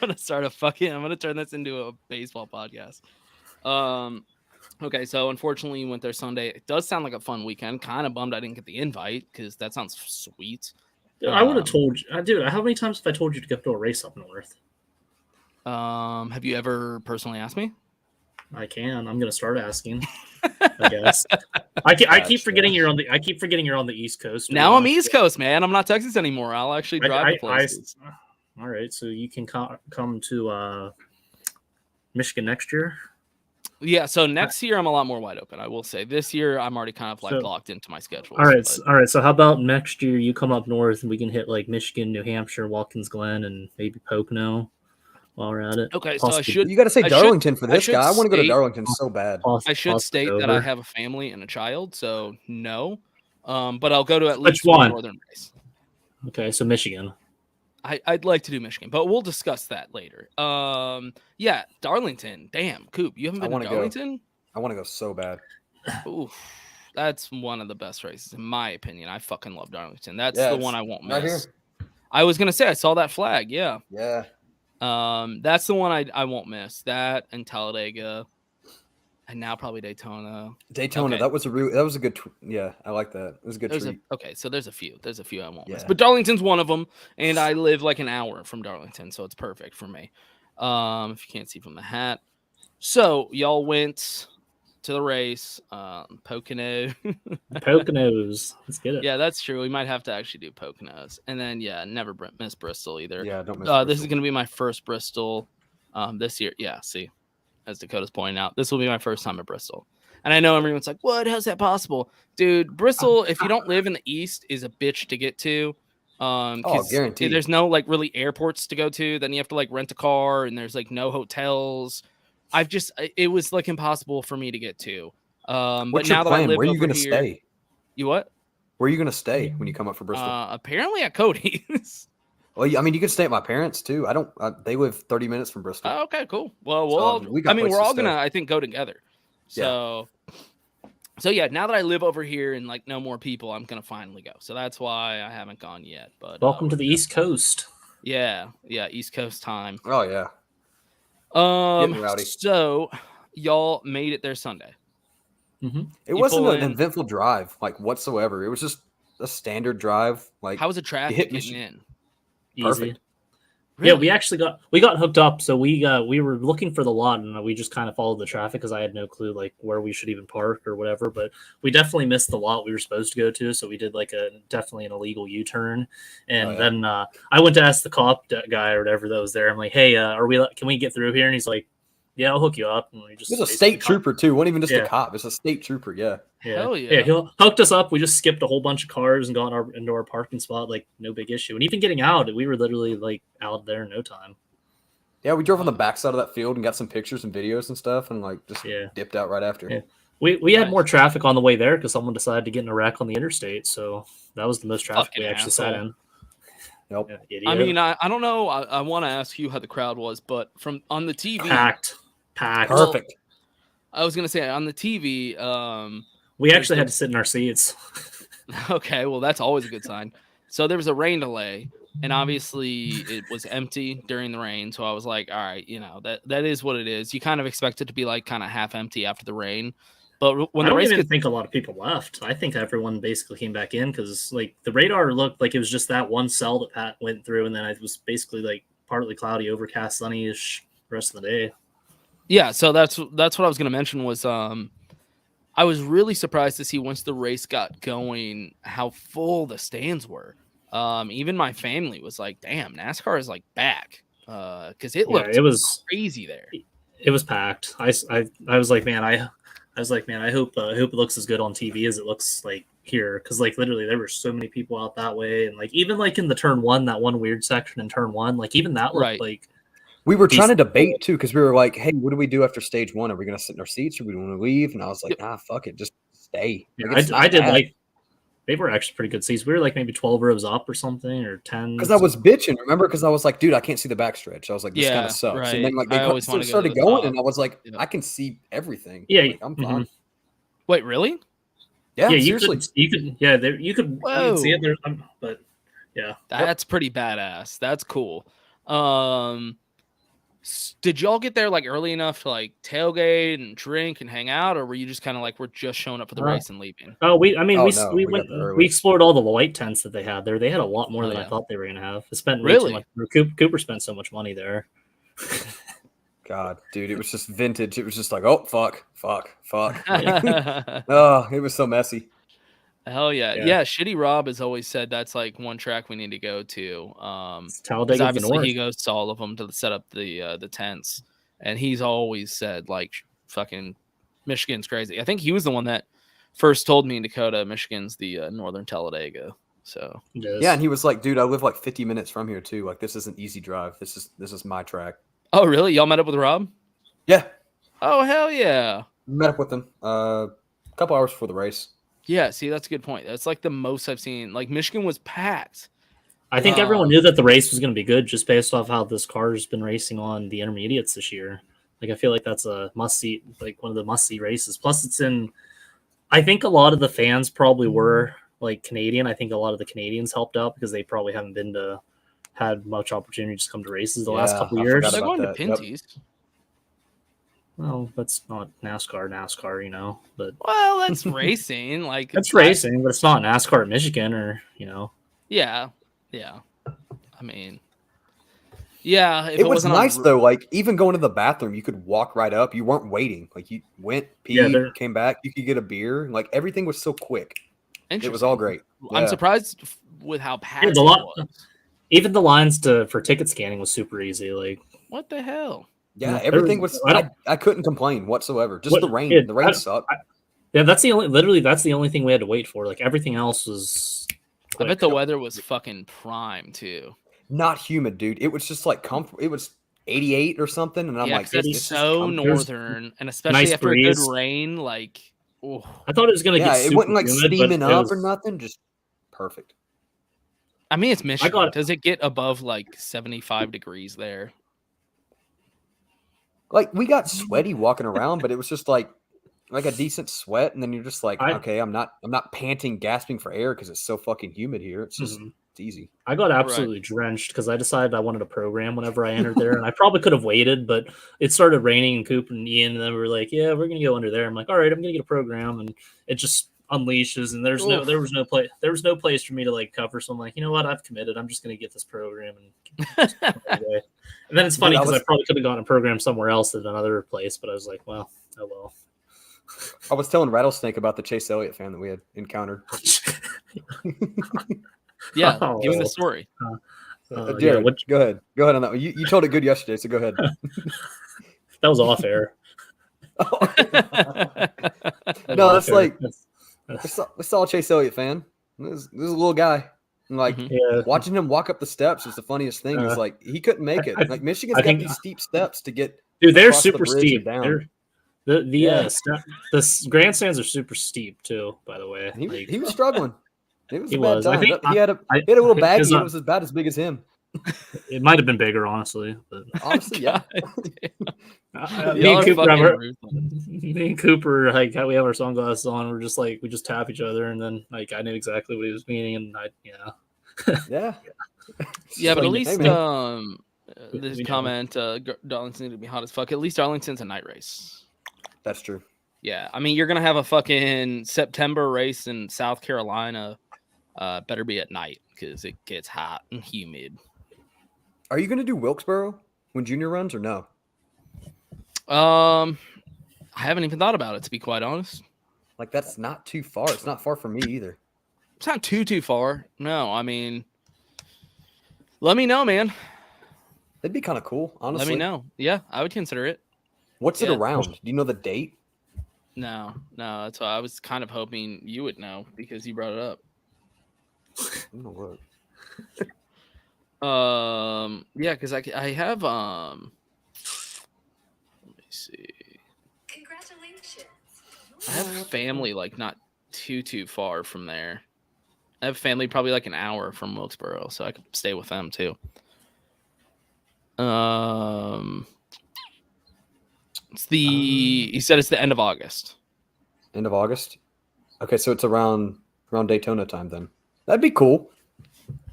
gonna turn this into a baseball podcast. Okay, so unfortunately you went there Sunday. It does sound like a fun weekend. Kind of bummed I didn't get the invite because that sounds sweet. I would have told you, dude. How many times have I told you to go to a race up north? Have you ever personally asked me? I can. I'm gonna start asking. I guess. I keep forgetting you're on the. I keep forgetting you're on the East Coast. Now I'm East Coast, man. I'm not Texas anymore. I'll actually drive places. All right, so you can come to Michigan next year. Yeah, so next year I'm a lot more wide open. I will say this year I'm already kind of like locked into my schedule. All right. So how about next year you come up north and we can hit like Michigan, New Hampshire, Watkins Glen, and maybe Pocono while we're at it. Okay, so you got to say Darlington for this guy. I want to go to Darlington so bad. I should state that I have a family and a child, so no. But I'll go to at least one northern race. Okay, so Michigan. I'd like to do Michigan, but we'll discuss that later. Yeah, Darlington. Damn, Coop, you haven't been to Darlington? I want to go so bad. Oof, that's one of the best races, in my opinion. I fucking love Darlington. That's the one I won't miss. Right here. I was gonna say I saw that flag. Yeah. Yeah. That's the one I won't miss. That and Talladega, and now probably Daytona. Okay. That was a good. Yeah, I like that. It was a good treat. Okay, so there's a few I won't miss, but Darlington's one of them, and I live like an hour from Darlington, so it's perfect for me. If you can't see from the hat, so y'all went to the race, Pocono. Poconos. Let's get it. Yeah, that's true. We might have to actually do Poconos, and then never miss Bristol either. Yeah, don't miss Bristol. This is gonna be my first Bristol, this year. Yeah, see. As Dakota's pointing out, this will be my first time at Bristol. And I know everyone's like, what? How's that possible? Dude, Bristol, if you don't live in the East, is a bitch to get to. Guaranteed. There's no like really airports to go to. Then you have to like rent a car, and there's like no hotels. it was like impossible for me to get to. But What's now your that I plan? live Where are you over going to here, stay? you what? Where are you going to stay when you come up for Bristol? Apparently at Cody's. Well, I mean, you could stay at my parents too. I don't. They live 30 minutes from Bristol. Oh, okay, cool. Well, we're all gonna, I think, go together. So, so yeah. Now that I live over here and like no more people, I'm gonna finally go. So that's why I haven't gone yet. But welcome to the East Coast. Yeah, East Coast time. Oh yeah. Getting rowdy. So y'all made it there Sunday. Mm-hmm. It wasn't an eventful drive, like whatsoever. It was just a standard drive. Like, how was the traffic getting in? Easy. Perfect. Really? Yeah, we got hooked up. So we were looking for the lot, and we just kind of followed the traffic because I had no clue like where we should even park or whatever. But we definitely missed the lot we were supposed to go to, so we did like definitely an illegal U-turn. And then I went to ask the cop guy or whatever that was there. I'm like, hey, can we get through here? And he's like, yeah, I'll hook you up. And we just it was a state trooper too. It wasn't even just a cop. It's a state trooper. Yeah. Hell yeah. Yeah, he hooked us up. We just skipped a whole bunch of cars and got into our parking spot, like no big issue. And even getting out, we were literally like out there in no time. Yeah, we drove on the backside of that field and got some pictures and videos and stuff, and like just dipped out right after. Yeah. We had more traffic on the way there because someone decided to get in a wreck on the interstate. So that was the most traffic we actually sat in. Nope. Yeah, I mean, I don't know. I want to ask you how the crowd was, but from on the TV, packed. Perfect. I was gonna say on the TV, we actually had to sit in our seats. Okay, well that's always a good sign. So there was a rain delay, and obviously it was empty during the rain. So I was like, all right, that is what it is. You kind of expect it to be like kind of half empty after the rain, but when I the race, I didn't think a lot of people left. I think everyone basically came back in because like the radar looked like it was just that one cell that Pat went through, and then it was basically like partly cloudy, overcast, sunny-ish the rest of the day. Yeah, so that's what I was going to mention was I was really surprised to see once the race got going how full the stands were. Even my family was like, "Damn, NASCAR is like back," because it was crazy there. It was packed. I was like, man, I hope it looks as good on TV as it looks like here, because like literally there were so many people out that way, and like even like in the turn one, that one weird section in turn one, like even that looked like. We were trying to debate too, because we were like, "Hey, what do we do after stage one? Are we going to sit in our seats, or we want to leave?" And I was like, "Nah, fuck it, just stay." Yeah, I did like. They were actually pretty good seats. We were like maybe 12 rows up or something, or 10. Because I was bitching, remember? Because I was like, "Dude, I can't see the backstretch." I was like, "This kind of sucks." Right. And then like they started going, and I was like, "I can see everything." Yeah, like, I'm fine. Wait, really? Yeah, seriously. You could see it there, but yeah, that's pretty badass. That's cool. Did y'all get there like early enough to like tailgate and drink and hang out, or were you just kind of like we're just showing up for the race and leaving? Oh, we explored all the white tents that they had there. They had a lot more than I thought they were gonna have. It spent way too much. Cooper spent so much money there. God, dude, it was just vintage. It was just like, oh fuck. Oh, it was so messy. Hell yeah. Shitty Rob has always said that's like one track we need to go to. Talladega obviously he goes to all of them to set up the tents, and he's always said like fucking Michigan's crazy. I think he was the one that first told me in Dakota Michigan's the northern Talladega. So yeah, and he was like, dude, I live like 50 minutes from here too. Like this is an easy drive. This is my track. Oh really? Y'all met up with Rob? Yeah. Oh hell yeah. Met up with him a couple hours before the race. Yeah, see, that's a good point. That's like the most I've seen. Like Michigan was packed. I think everyone knew that the race was going to be good just based off how this car's been racing on the intermediates this year. Like I feel like that's a must-see, like one of the must-see races. Plus, it's in. I think a lot of the fans probably were like Canadian. I think a lot of the Canadians helped out because they probably haven't had much opportunity to come to races the last couple of years. They're going to Pinty's. Yep. Well, that's not NASCAR, you know. But well, that's racing. Like that's racing, but it's not NASCAR at Michigan, or you know. Yeah. I mean, yeah. It was nice though. Like even going to the bathroom, you could walk right up. You weren't waiting. Like you went, peed, came back. You could get a beer. Like everything was so quick. It was all great. Yeah. I'm surprised with how packed it was. Even the lines for ticket scanning was super easy. Like what the hell? Yeah, everything was. I couldn't complain whatsoever. Just the rain. The rain sucked. Yeah, that's the only thing we had to wait for. Like everything else was. I bet the weather was fucking prime too. Not humid, dude. It was just like comfortable. It was 88 or something, and I'm like, it's so northern, and especially nice after breeze. a good rain, like, oh. I thought it was gonna get it super wasn't like humid, steaming up or was... nothing, just perfect. I mean, it's Michigan. Does it get above like 75 degrees there? Like, we got sweaty walking around, but it was just like a decent sweat, and then you're just like, okay, I'm not panting, gasping for air because it's so fucking humid here. It's just it's easy. I got absolutely drenched because I decided I wanted a program whenever I entered there, and I probably could have waited, but it started raining, and Coop and Ian, and then we were like, yeah, we're gonna go under there. I'm like, all right, I'm gonna get a program, and it just unleashes, and there was no place for me to like cover. So I'm like, you know what, I've committed. I'm just gonna get this program and and then it's funny because I probably could have gotten a program somewhere else at another place, but I was like, well, oh well. I was telling Rattlesnake about the Chase Elliott fan that we had encountered. Yeah, give me the story. Jared, go ahead. Go ahead on that one. You told it good yesterday, so go ahead. That was off air. No, that's like we saw a Chase Elliott fan. This is a little guy. And like watching him walk up the steps was the funniest thing. It's like he couldn't make it. Like Michigan's got these steep steps to get. Dude, they're super steep. The grandstands are super steep too. By the way, he was struggling. It was he a bad was. time. I think he had a little baggie. It was about as big as him. It might have been bigger, honestly. But honestly, yeah. Me and Cooper, like, how we have our sunglasses on, we're just like, we just tap each other, and then like I knew exactly what he was meaning, and yeah. But at least this comment, Darlington to be hot as fuck. At least Darlington's a night race. That's true. Yeah, I mean, you're gonna have a fucking September race in South Carolina. Better be at night because it gets hot and humid. Are you gonna do Wilkesboro when Junior runs or no? I haven't even thought about it, to be quite honest. Like, that's not too far. It's not far from me either. It's not too far. No, I mean, let me know, man. That'd be kind of cool, honestly. Let me know. Yeah, I would consider it. What's it around? Do you know the date? No. That's why I was kind of hoping you would know because you brought it up. I'm gonna look. Yeah, because I have let me see. Congratulations. I have family like not too far from there. I have family probably like an hour from Wilkesboro, so I could stay with them too. He said it's the end of August. End of August? Okay, so it's around Daytona time then. That'd be cool.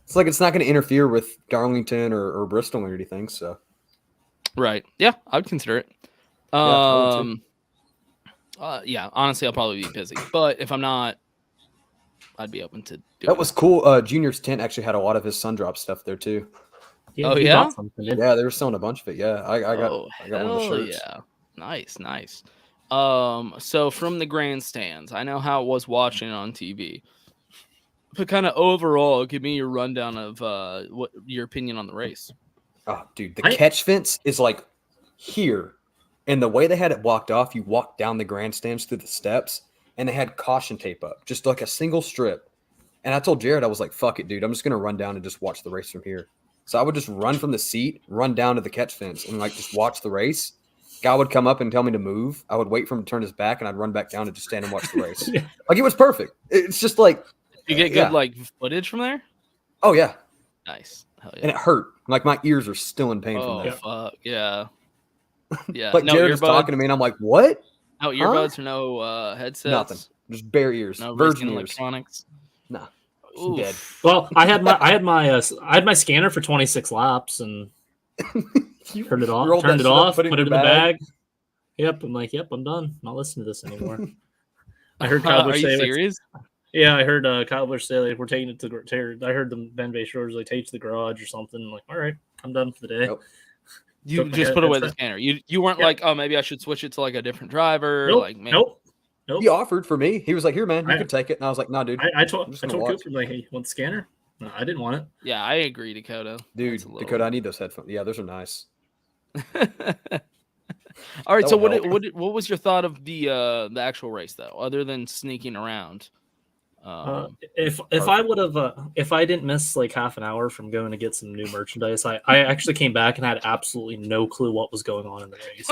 It's like it's not going to interfere with Darlington or Bristol or anything, so. Right. Yeah, I would consider it. Honestly, I'll probably be busy. But if I'm not, I'd be open to doing it. That was cool. Junior's tent actually had a lot of his Sundrop stuff there too. Yeah, yeah? Yeah, they were selling a bunch of it. Yeah, I got one of the shirts. Yeah. Nice. So from the grandstands, I know how it was watching it on TV. But kind of overall, give me your rundown of what your opinion on the race. Oh, dude, the catch fence is like here. And the way they had it blocked off, you walk down the grandstands through the steps, and they had caution tape up, just like a single strip. And I told Jared, I was like, fuck it, dude. I'm just going to run down and just watch the race from here. So I would just run from the seat, run down to the catch fence, and like just watch the race. Guy would come up and tell me to move. I would wait for him to turn his back, and I'd run back down and just stand and watch the race. Like, it was perfect. It's just like. You get good like footage from there? Oh, yeah. Nice. Hell yeah. And it hurt. Like, my ears are still in pain from that. Fuck. Yeah. Yeah. Like, Jared was talking to me, and I'm like, what? No earbuds or no headsets? Nothing. Just bare ears. No virgin electronics? Nah. Dead. Well, I had my scanner for 26 laps, and turned it off, put it in the bag. Yep. I'm like, I'm done. I'm not listening to this anymore. I heard Kyle Busch say, serious? Yeah, I heard Kyle Busch say like we're taking it to. I heard the Ben Bay Shores like take it to the garage or something. I'm like, all right, I'm done for the day. Nope. You just put away the scanner. You weren't like, oh, maybe I should switch it to like a different driver. Nope. Like, maybe... Nope. He offered for me. He was like, here, man, you can take it. And I was like, no, dude. I told Cooper, like, hey, you want the scanner? No, I didn't want it. Yeah, I agree, Dakota. Dude, Dakota, I need those headphones. Yeah, those are nice. All right, so what was your thought of the actual race though, other than sneaking around? If I would have if I didn't miss like half an hour from going to get some new merchandise, I actually came back and had absolutely no clue what was going on in the race.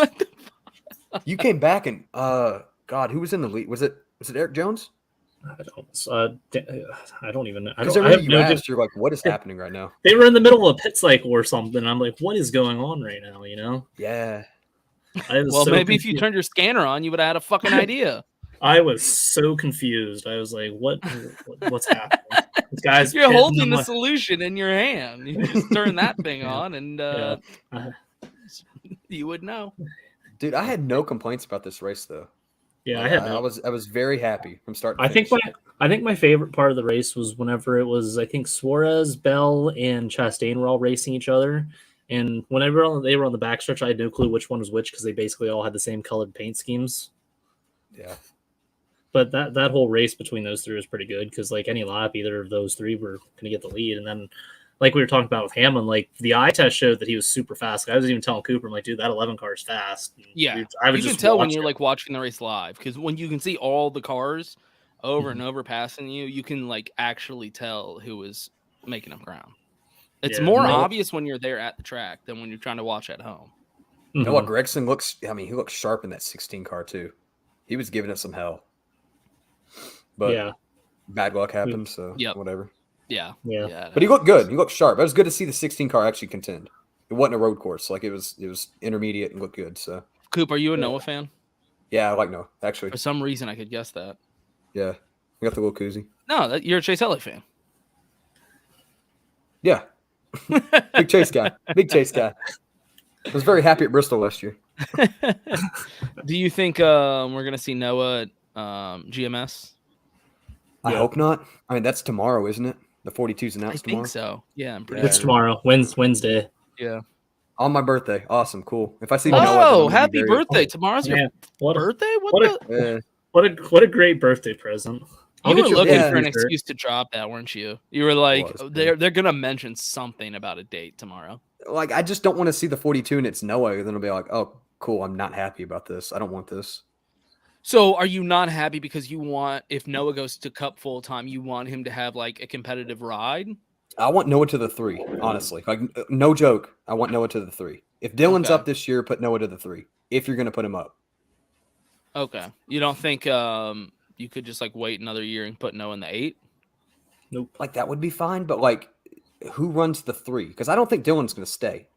You came back and God, who was in the lead? Was it Eric Jones? I don't even know. I Because have no idea. you're like, what is happening right now? They were in the middle of a pit cycle or something. I'm like, what is going on right now? You know? Yeah. Well, so maybe if you turned your scanner on, you would have had a fucking idea. I was so confused. I was like, what's happening? This guy's You're holding the solution in your hand. You just turn that thing on and you would know. Dude, I had no complaints about this race though. Yeah, I was very happy from start to finish. I think my favorite part of the race was whenever it was, I think Suarez, Bell, and Chastain were all racing each other. And whenever they were on the backstretch, I had no clue which one was which because they basically all had the same colored paint schemes. Yeah. But that whole race between those three was pretty good because, like, any lap, either of those three were going to get the lead. And then, like we were talking about with Hamlin, like, the eye test showed that he was super fast. I was even telling Cooper, I'm like, dude, that 11 car is fast. And yeah. I would you just can tell when you're, like, watching the race live because when you can see all the cars over and over passing you, you can, like, actually tell who is making them ground. It's more obvious when you're there at the track than when you're trying to watch at home. You know what? Gregson looks, I mean, he looks sharp in that 16 car, too. He was giving it some hell. But bad luck happened, so whatever. Yeah. But he looked good. He looked sharp. It was good to see the 16 car actually contend. It wasn't a road course. Like, it was intermediate and looked good. So, Coop, are you a Noah fan? Yeah, I like Noah, actually. For some reason, I could guess that. Yeah. We got the little koozie. No, you're a Chase Elliott fan. Yeah. Big Chase guy. I was very happy at Bristol last year. Do you think we're going to see Noah at GMS? I hope not. I mean, that's tomorrow, isn't it? The 42's announced tomorrow. I think so. Yeah, I'm pretty sure. It's tomorrow. Wednesday. Yeah. On my birthday. Awesome. Cool. If I see Noah, happy birthday. Tomorrow's your birthday? What a great birthday present. You were looking for an excuse to drop that, weren't you? You were like, they're going to mention something about a date tomorrow. Like, I just don't want to see the 42 and it's Noah. Then it'll be like, oh, cool. I'm not happy about this. I don't want this. So are you not happy because you want, if Noah goes to Cup full time, you want him to have like a competitive ride? I want Noah to the 3, honestly. Like, no joke. I want Noah to the 3. If Dylan's up this year, put Noah to the 3. If you're going to put him up. Okay. You don't think you could just like wait another year and put Noah in the 8? Nope. Like, that would be fine. But like, who runs the 3? Because I don't think Dylan's going to stay.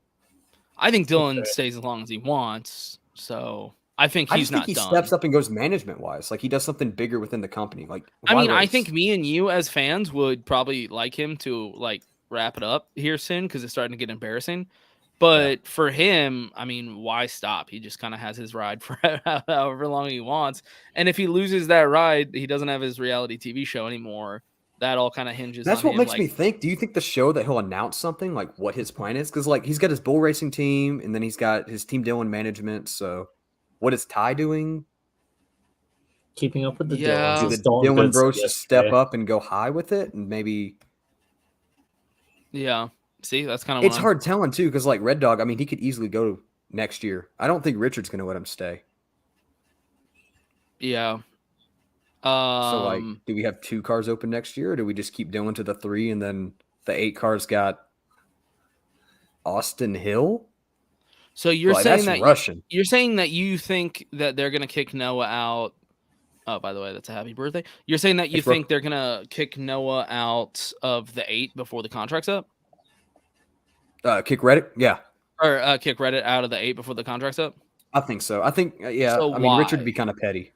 I think Dylan stays as long as he wants. So I think he's not done. He steps up and goes management wise. Like, he does something bigger within the company. Like, I mean, I think me and you as fans would probably like him to like wrap it up here soon because it's starting to get embarrassing. But for him, I mean, why stop? He just kind of has his ride for however long he wants. And if he loses that ride, he doesn't have his reality TV show anymore. That all kind of hinges on him. That's what makes me think. Do you think the show that he'll announce something like what his plan is? Because like he's got his bull racing team and then he's got his Team Dylan management. So what is Ty doing? Keeping up with the Dylans. Do the Dylan bros just step up and go high with it and maybe? Yeah. See, that's kind of it's hard telling too because like Red Dog, I mean, he could easily go next year. I don't think Richard's going to let him stay. Yeah. So like, do we have 2 cars open next year, or do we just keep Dylan to the 3 and then the 8 cars got Austin Hill? So you're saying that Russian. You're saying that you think that they're gonna kick Noah out. Oh, by the way, that's a happy birthday. You're saying that you think they're gonna kick Noah out of the 8 before the contract's up? Kick Reddit, yeah. Or kick Reddit out of the 8 before the contract's up? I think so. I think So I mean, Richard would be kind of petty.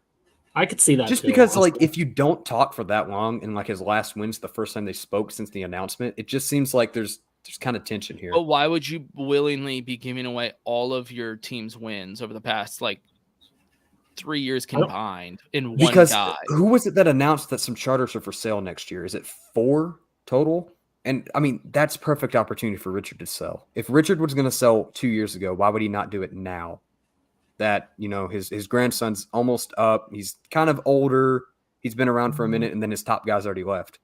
I could see that just too, because, honestly. like, if you don't talk for that long and like his last win's the first time they spoke since the announcement, it just seems like there's kind of tension here. But why would you willingly be giving away all of your team's wins over the past like 3 years combined in one guy? Who was it that announced that some charters are for sale next year? Is it 4 total? And I mean, that's perfect opportunity for Richard to sell. If Richard was going to sell 2 years ago, why would he not do it now? That, you know, his grandson's almost up. He's kind of older. He's been around for a minute, and then his top guy's already left.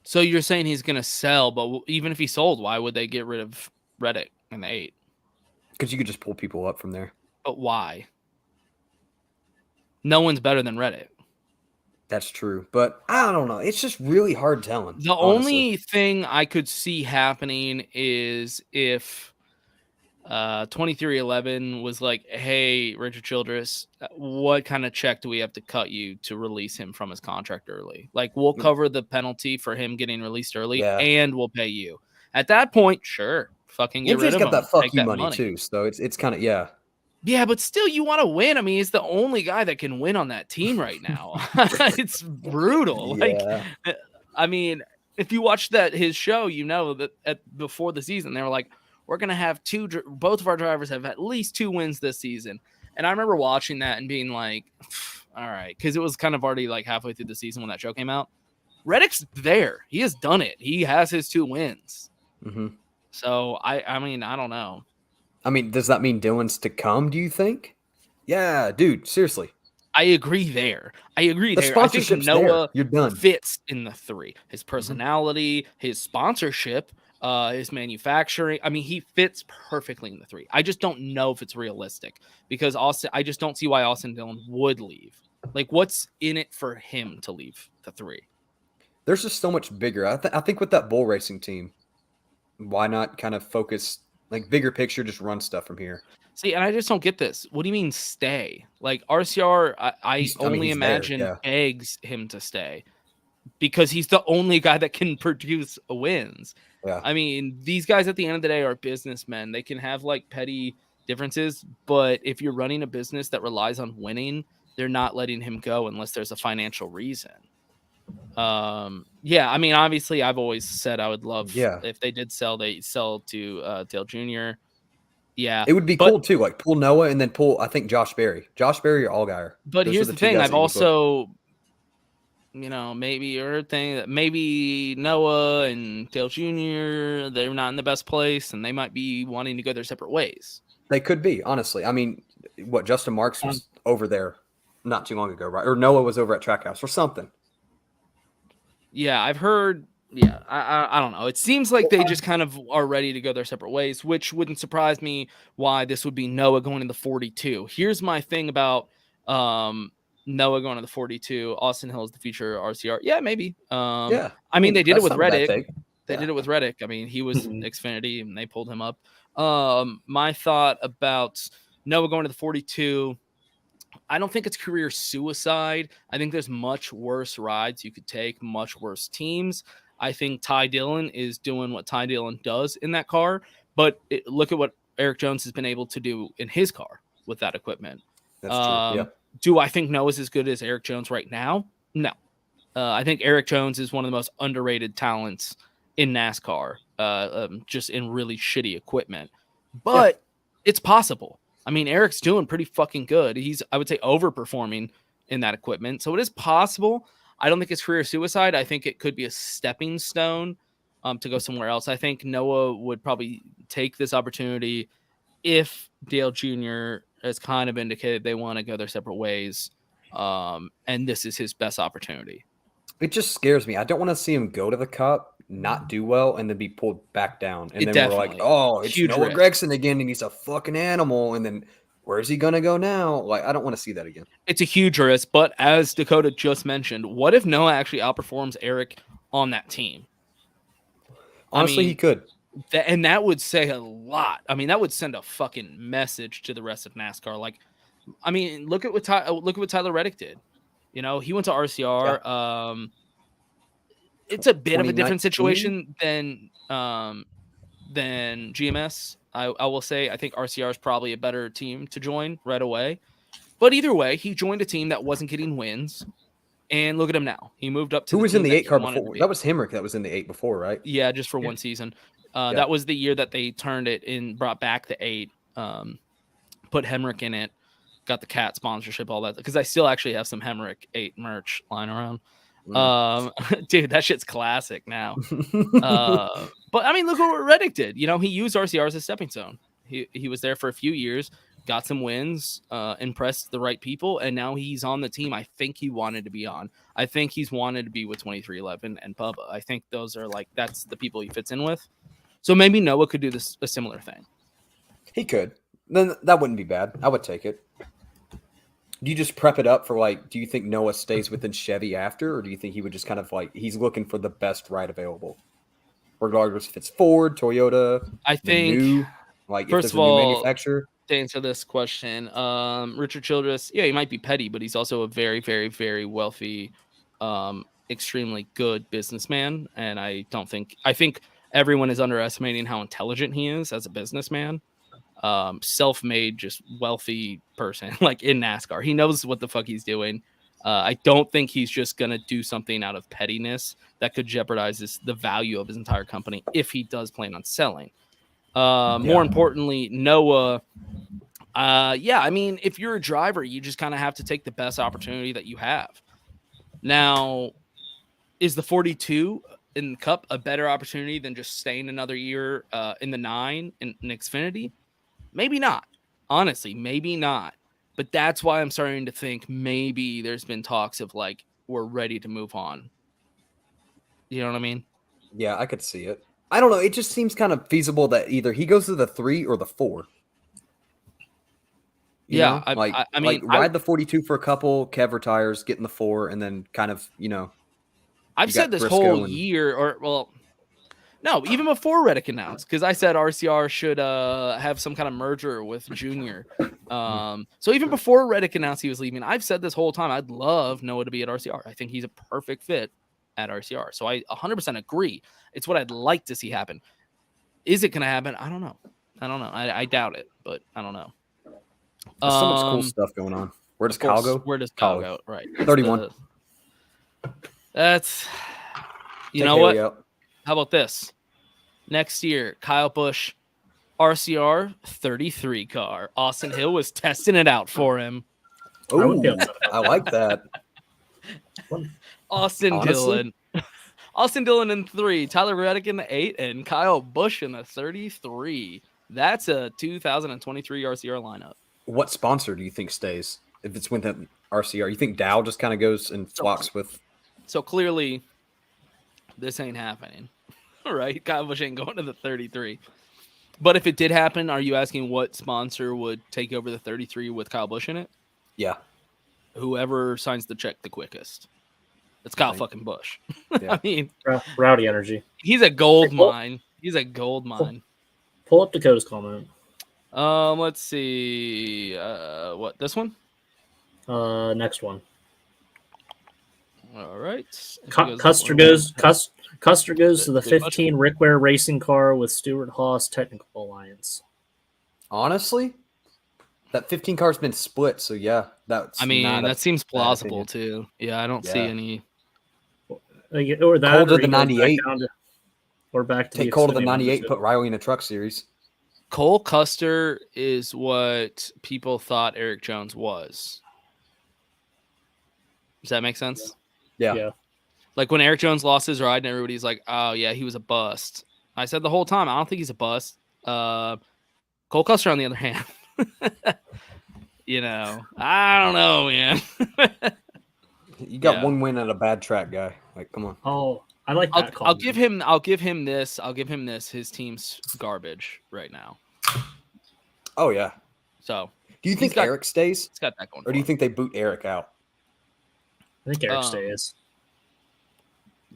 So you're saying he's going to sell, but even if he sold, why would they get rid of Reddit in the 8? Because you could just pull people up from there. But why? No one's better than Reddit. That's true, but I don't know. It's just really hard telling. The only thing I could see happening is if 2311 was like, hey, Richard Childress, what kind of check do we have to cut you to release him from his contract early? Like, we'll cover the penalty for him getting released early, and we'll pay you. At that point, sure, fucking get rid of him. Got that fuck you money too, so it's kind of Yeah, but still, you want to win. I mean, he's the only guy that can win on that team right now. It's brutal. Yeah. Like, I mean, if you watch his show, you know that before the season, they were like, we're going to have both of our drivers have at least 2 wins this season. And I remember watching that and being like, all right, because it was kind of already like halfway through the season when that show came out. Reddick's there. He has done it. He has his 2 wins. Mm-hmm. So, I mean, I don't know. I mean, does that mean Dylan's to come, do you think? Yeah, dude, seriously. I agree there. I think Noah You're done. Fits in the 3. His personality, his sponsorship, his manufacturing. I mean, he fits perfectly in the 3. I just don't know if it's realistic because I just don't see why Austin Dillon would leave. Like, what's in it for him to leave the 3? There's just so much bigger. I think with that bull racing team, why not kind of focus – like, bigger picture, just run stuff from here. See, and I just don't get this. What do you mean stay? Like, RCR, I only imagine begs him to stay because he's the only guy that can produce wins. Yeah. I mean, these guys at the end of the day are businessmen. They can have, like, petty differences, but if you're running a business that relies on winning, they're not letting him go unless there's a financial reason. Yeah, I mean, obviously, I've always said I would love if they did sell, they sell to Dale Jr. Yeah, it would be cool too. Like pull Noah and then pull, I think Josh Berry or Allgaier. But here's the thing: I've also, maybe heard thing that maybe Noah and Dale Jr. they're not in the best place, and they might be wanting to go their separate ways. They could be, honestly. I mean, what Justin Marks was over there not too long ago, right? Or Noah was over at Trackhouse or something. Yeah, I've heard. Yeah, I don't know. It seems like they just kind of are ready to go their separate ways, which wouldn't surprise me why this would be Noah going to the 42. Here's my thing about Noah going to the 42. Austin Hill is the future RCR. Yeah, maybe. I mean, they did it with Reddick. They did it with Reddick. I mean, he was Xfinity and they pulled him up. My thought about Noah going to the 42. I don't think it's career suicide. I think there's much worse rides you could take, much worse teams. I think Ty Dillon is doing what Ty Dillon does in that car, but look at what Eric Jones has been able to do in his car with that equipment. That's true. Yeah. Do I think Noah's as good as Eric Jones right now? No. I think Eric Jones is one of the most underrated talents in NASCAR, just in really shitty equipment. But it's possible. I mean, Eric's doing pretty fucking good. He's, I would say, overperforming in that equipment. So it is possible. I don't think it's career suicide. I think it could be a stepping stone to go somewhere else. I think Noah would probably take this opportunity if Dale Jr. has kind of indicated they want to go their separate ways. And this is his best opportunity. It just scares me. I don't want to see him go to the Cup, not do well, and then be pulled back down. And then we're like, oh, it's Noah Gragson again, and he's a fucking animal. And then where's he going to go now? Like, I don't want to see that again. It's a huge risk, but as Dakota just mentioned, what if Noah actually outperforms Eric on that team? Honestly, he could. And that would say a lot. I mean, that would send a fucking message to the rest of NASCAR. Like, I mean, look at what Tyler Reddick did. You know, he went to RCR. Yeah. It's a bit of a different situation than GMS. I will say I think RCR is probably a better team to join right away. But either way, he joined a team that wasn't getting wins. And look at him now. He moved up to who was in the 8 car before? That was Hemrick that was in the 8 before, right? Yeah, just for one season. That was the year that they turned it and brought back the 8, put Hemrick in it, got the cat sponsorship, all that. Because I still actually have some Hemrick 8 merch lying around. Dude, that shit's classic now. But I mean, look at what Reddick did. You know, he used RCR as a stepping stone. He was there for a few years, got some wins, impressed the right people, and now he's on the team I think he wanted to be on. I think he's wanted to be with 2311 and Bubba. I think those are that's the people he fits in with. So maybe Noah could do a similar thing. He could. Then that wouldn't be bad. I would take it. Do you just prep it up for like? Do you think Noah stays within Chevy after, or do you think he would just kind of like he's looking for the best ride available, regardless if it's Ford, Toyota, I think new, like if first there's of a new all, manufacturer? to answer this question, Richard Childress, yeah, he might be petty, but he's also a very, very, very wealthy, extremely good businessman. And I think everyone is underestimating how intelligent he is as a businessman. Self-made, just wealthy person, like in NASCAR. He knows what the fuck he's doing. I don't think he's just gonna do something out of pettiness that could jeopardize the value of his entire company if he does plan on selling. More importantly, Noah. Yeah, I mean, if you're a driver, you just kind of have to take the best opportunity that you have. Now, is the 42 in the Cup a better opportunity than just staying another year in the 9 in Xfinity? Maybe not. Honestly, maybe not. But that's why I'm starting to think maybe there's been talks of like, we're ready to move on. You know what I mean? Yeah, I could see it. I don't know. It just seems kind of feasible that either he goes to the 3 or the 4. You know? I mean, like ride the 42 for a couple, Kev retires, get in the 4, and then kind of, I've said this whole year, no, even before Reddick announced, because I said RCR should have some kind of merger with Junior. So even before Reddick announced he was leaving, I've said this whole time, I'd love Noah to be at RCR. I think he's a perfect fit at RCR. So I 100% agree. It's what I'd like to see happen. Is it going to happen? I don't know. I doubt it, but I don't know. There's so much cool stuff going on. Where does Kyle go? Where does Kyle go? Right. 31. That's, you know what? How about this? Next year, Kyle Busch, RCR 33 car. Austin Hill was testing it out for him. Oh, I like that. Austin Dillon in 3, Tyler Reddick in the 8, and Kyle Busch in the 33. That's a 2023 RCR lineup. What sponsor do you think stays if it's with an RCR? You think Dow just kind of goes and flocks with? So clearly, this ain't happening, right? Kyle Busch ain't going to the 33. But if it did happen, are you asking what sponsor would take over the 33 with Kyle Busch in it? Yeah. Whoever signs the check the quickest. It's Kyle fucking Busch. Yeah. I mean, Rowdy Energy. He's a gold mine. He's a gold mine. Pull up Dakota's comment. Let's see. What, this one? Next one. All right. Custer goes to the 15 Rick Ware racing car with Stuart Haas Technical Alliance. Honestly, that 15 car's been split, so yeah, that seems plausible too. Yeah, I don't see any. Or that, Cole to the 98. Or back to take Cole to the 98. Put Riley in a truck series. Cole Custer is what people thought Eric Jones was. Does that make sense? Yeah. Like when Eric Jones lost his ride and everybody's like, oh, yeah, he was a bust. I said the whole time, I don't think he's a bust. Cole Custer, on the other hand, I don't know, man. You got one win at a bad track, guy. Like, come on. Oh, I like that. I'll give him this. His team's garbage right now. Oh, yeah. So do you think Eric stays? He's got that going. Or do you think they boot Eric out? I think Eric stays.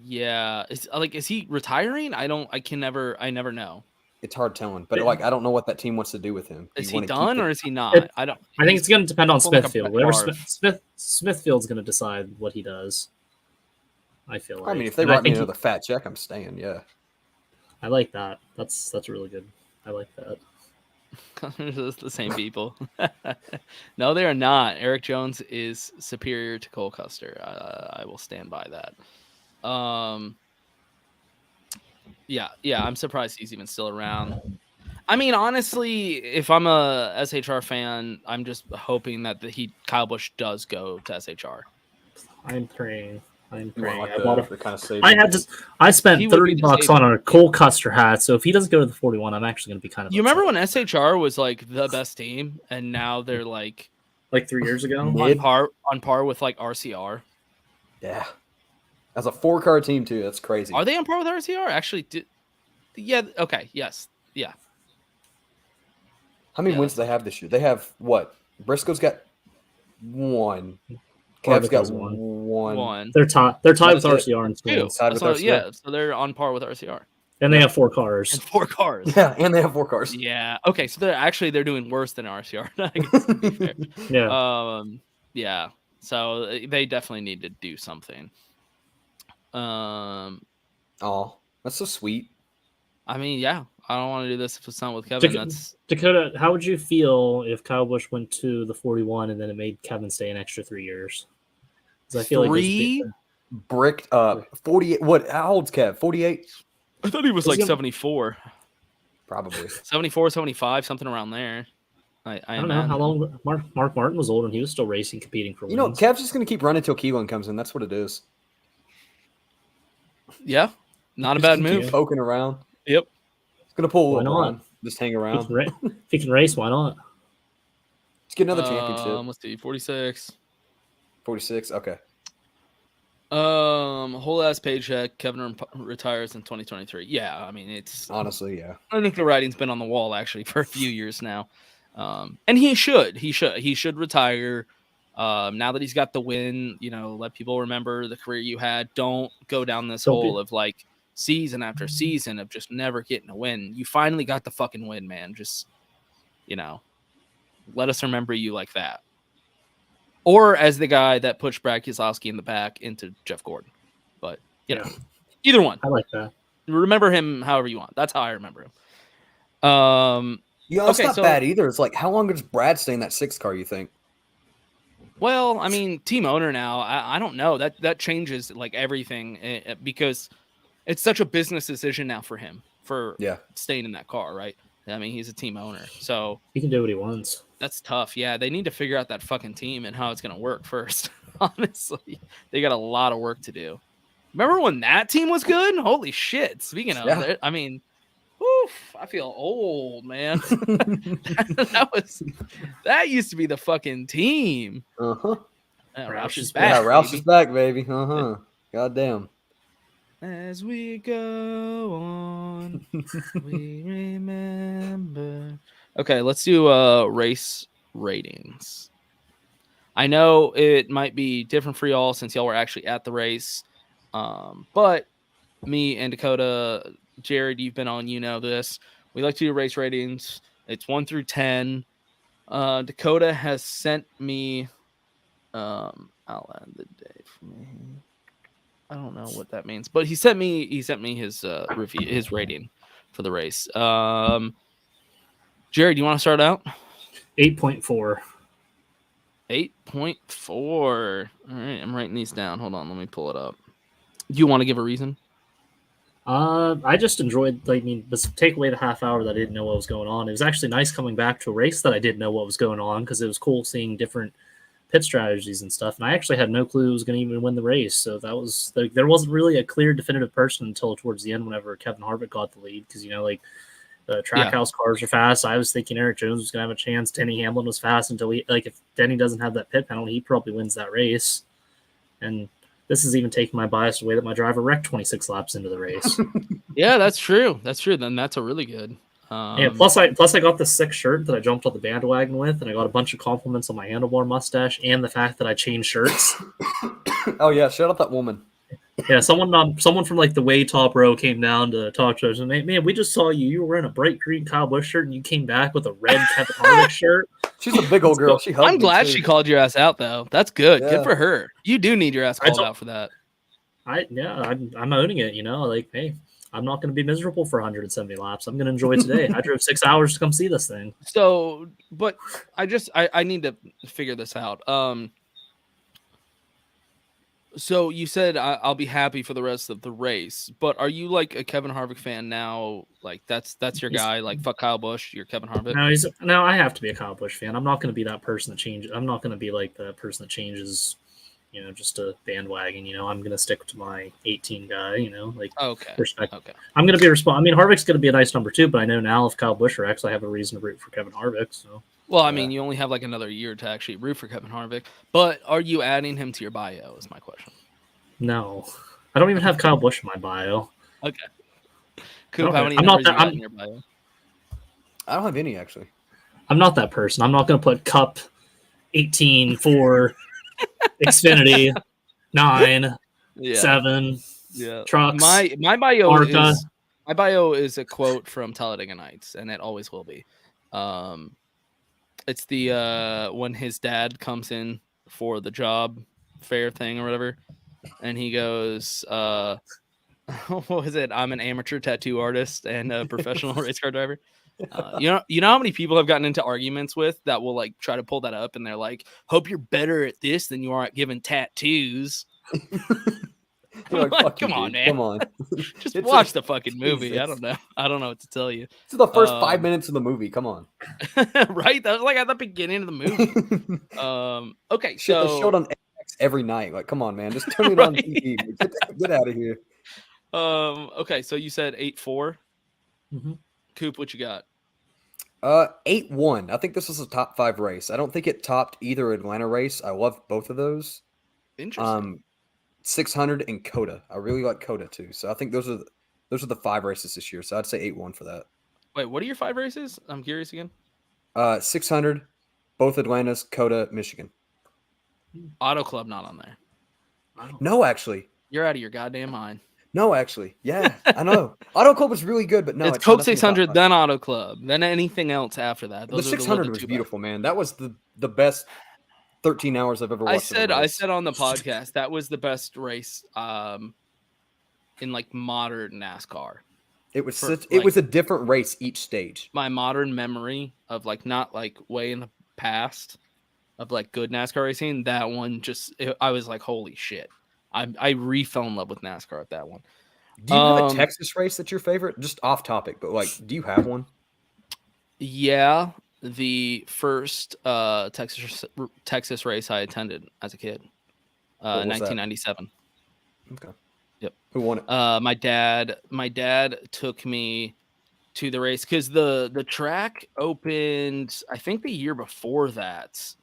Yeah. Is he retiring? I never know. It's hard telling, but I don't know what that team wants to do with him. Is he done or is he not? I think it's going to depend on Smithfield. Whatever Smithfield's going to decide what he does. I feel like. I mean, if they write me another fat check, I'm staying. Yeah. I like that. That's really good. I like that. It's the same people. No, they are not. Eric Jones is superior to Cole Custer. I will stand by that. Yeah, I'm surprised he's even still around. I mean, honestly, if I'm a SHR fan, I'm just hoping that Kyle Busch does go to SHR. I'm praying. I spent $30 on a Cole Custer hat, so if he doesn't go to the 41, I'm actually going to be kind of. You remember when SHR was like the best team, and now they're like 3 years ago on par with like RCR. Yeah, as a 4-car team too. That's crazy. Are they on par with RCR? Actually, yeah. Okay. Yes. Yeah. How many wins do they have this year? They have what? Briscoe's got 1. Harvick Kev's got has one. 1. They're tied with That's it. RCR and Two. Swans. Tied with So, RCR. yeah, so they're on par with RCR. And they have 4 cars. And 4 cars. Yeah, and they have 4 cars. Yeah. Okay, so they're doing worse than RCR. I guess, to be fair. Yeah. Yeah. So they definitely need to do something. Oh, that's so sweet. I mean, yeah. I don't want to do this if it's not with Kevin. Dakota, how would you feel if Kyle Busch went to the 41 and then it made Kevin stay an extra 3 years? Because I feel 3 like bricked up. 48. What? How old's Kev? 48. I thought he was like 74. Probably 74, 75, something around there. I don't know how long Mark Martin was old and he was still racing, competing for wins. You know, Kev's just going to keep running until Keelan comes in. That's what it is. Yeah, not a bad move. Keep poking around. Yep. It's going to pull Why a not? run. Just hang around. If he can race, why not? Let's get another championship. Let's see, 46. 46. Okay. Whole ass paycheck. Kevin retires in 2023. Yeah, I mean it's Honestly, yeah. I think the writing's been on the wall actually for a few years now. And he should retire. Now that he's got the win, let people remember the career you had. Don't go down this hole of like season after season of just never getting a win. You finally got the fucking win, man. Just let us remember you like that. Or as the guy that pushed Brad Keselowski in the back into Jeff Gordon. But, either one. I like that. Remember him however you want. That's how I remember him. It's not bad either. It's like, how long does Brad stay in that 6 car, you think? Well, I mean, team owner now, I don't know. That changes like everything because it's such a business decision now for him for staying in that car, right? I mean, he's a team owner, so he can do what he wants. That's tough. Yeah, they need to figure out that fucking team and how it's going to work first. Honestly, they got a lot of work to do. Remember when that team was good? Holy shit. Speaking of it, I mean, I feel old, man. that used to be the fucking team. Uh-huh. Roush is back. Yeah, Roush is back, baby. Uh-huh. Goddamn. As we go on, we remember. Okay, let's do race ratings. I know it might be different for y'all since y'all were actually at the race. But me and Dakota, Jared, you've been on, this. We like to do race ratings. It's 1 through 10. Dakota has sent me I'll end the day for me. I don't know what that means, but he sent me his review, his rating for the race. Jared, you want to start out? 8.4. 8.4. All right, I'm writing these down. Hold on, let me pull it up. Do you want to give a reason? I just enjoyed, take away the half hour that I didn't know what was going on. It was actually nice coming back to a race that I didn't know what was going on because it was cool seeing different pit strategies and stuff. And I actually had no clue who was going to even win the race. So that was there wasn't really a clear definitive person until towards the end whenever Kevin Harvick got the lead because, the Trackhouse cars are fast. I was thinking Eric Jones was going to have a chance. Denny Hamlin was fast until if Denny doesn't have that pit penalty, he probably wins that race. And this is even taking my bias away that my driver wrecked 26 laps into the race. Yeah, that's true. That's true. Then that's a really good. Plus I got the sick shirt that I jumped on the bandwagon with, and I got a bunch of compliments on my handlebar mustache and the fact that I changed shirts. Oh yeah, shut up that woman. Yeah, someone from the way top row came down to talk to us and man, we just saw you. You were wearing a bright green Kyle Busch shirt and you came back with a red Kevin Harvick shirt. She's a big old girl. She hugged I'm glad she called your ass out though. That's good. Yeah. Good for her. You do need your ass called out for that. I'm owning it. Hey, I'm not going to be miserable for 170 laps. I'm going to enjoy today. I drove 6 hours to come see this thing. So, but I need to figure this out. So you said I'll be happy for the rest of the race, but are you like a Kevin Harvick fan now? Like that's your guy. Like fuck Kyle Busch, you're Kevin Harvick. No, I have to be a Kyle Busch fan. I'm not going to be that person that changes. I'm not going to be like the person that changes. Just a bandwagon. I'm going to stick to my 18 guy. Okay. Respect. Okay. I'm going to be Harvick's going to be a nice number 2, but I know now if Kyle Busch wrecks, I have a reason to root for Kevin Harvick. So. Well, I mean, you only have another year to actually root for Kevin Harvick, but are you adding him to your bio is my question. No, I don't even have Kyle Busch in my bio. Okay. Coop, how many numbers you got in your bio? I don't have any, actually. I'm not that person. I'm not going to put Cup 18 for Xfinity, 9, Yeah. 7 trucks. My bio Arca. is a quote from Talladega Nights, and it always will be. It's the when his dad comes in for the job fair thing or whatever, and he goes, what was it? I'm an amateur tattoo artist and a professional race car driver. You know how many people have gotten into arguments with that will like try to pull that up, and they're like, "Hope you're better at this than you are at giving tattoos." Like, come on, dude. man. Come on. Just watch the fucking movie. I don't know what to tell you. This is the first 5 minutes of the movie. Come on. Right? That was like at the beginning of the movie. Okay, Shit, they so showed on X every night. Like, come on, man. Just turn it on TV. Get out of here. Okay, so you said 8-4. Mm-hmm. Coop, what you got? 8-1. I think this was a top 5 race. I don't think it topped either Atlanta race. I love both of those. Interesting. 600 and Coda. I really like Coda too. So I think those are the 5 races this year. So I'd say 8-1 for that. Wait, what are your 5 races? I'm curious again. 600, both Atlantas, Coda, Michigan. Auto Club not on there. No, actually. You're out of your goddamn mind. No, actually. Yeah, I know. Auto Club was really good, but no. It's Coke 600, then Auto Club, then anything else after that. The 600 was beautiful, man. That was the best 13 hours I've ever watched. I said on the podcast that was the best race in like modern NASCAR. It was it was a different race each stage. My modern memory of like not like way in the past of like good NASCAR racing, that one I was like, holy shit. I re-fell in love with NASCAR at that one. Do you have a Texas race that's your favorite? Just off topic, but like, do you have one? Yeah, the first Texas race I attended as a kid, 1997. Okay. Yep. Who won it? My dad took me to the race because the track opened, I think, the year before that.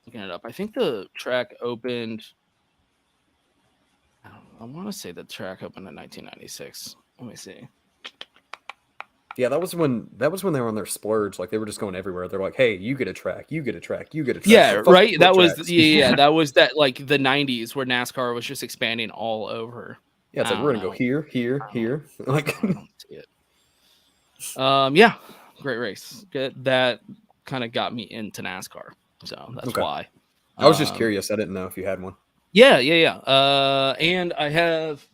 Looking it up, I think the track opened. I want to say the track opened in 1996. Let me see. Yeah, that was when they were on their splurge. Like they were just going everywhere. They're like, "Hey, you get a track, you get a track, you get a track." Yeah, like, right. That was that was that like the 90s where NASCAR was just expanding all over. Yeah, it's like we're gonna go here, here. Like, I don't see it. Yeah, great race. That kind of got me into NASCAR, so that's why. I was just curious. I didn't know if you had one. Yeah. And I have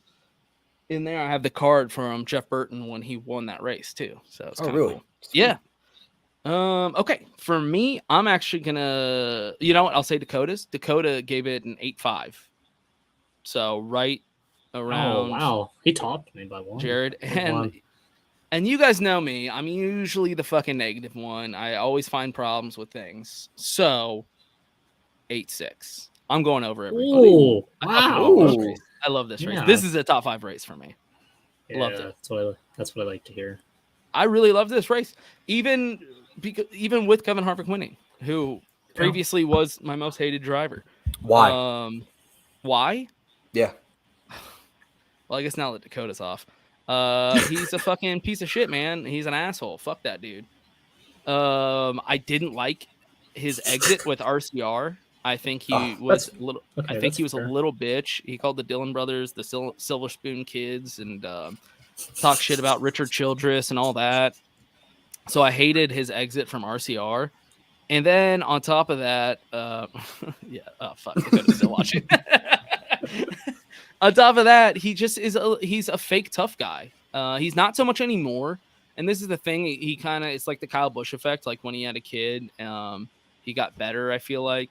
in there. I have the card from Jeff Burton when he won that race too. So it's really? Cool. Yeah. Okay. For me, I'm actually gonna. You know what? I'll say Dakota's. Dakota gave it an 8.5. So right around. Oh wow, he topped me by one. Jared and you guys know me. I'm usually the fucking negative one. I always find problems with things. So 8.6. I'm going over everybody. Ooh, wow. I love this race. Yeah. This is a top 5 race for me. Loved it. That's what I like to hear. I really love this race, even with Kevin Harvick winning, who previously was my most hated driver. Why? Why? Yeah. Well, I guess now that Dakota's off, he's a fucking piece of shit, man. He's an asshole. Fuck that dude. I didn't like his exit with RCR. I think he was a little. Okay, I think he was fair. a little bitch. He called the Dillon brothers the Silver Spoon kids and talked shit about Richard Childress and all that. So I hated his exit from RCR. And then on top of that, yeah, oh fuck, I'm still watching. On top of that, he just he's a fake tough guy. He's not so much anymore. And this is the thing. He kind of, it's like the Kyle Busch effect. Like when he had a kid, he got better, I feel like.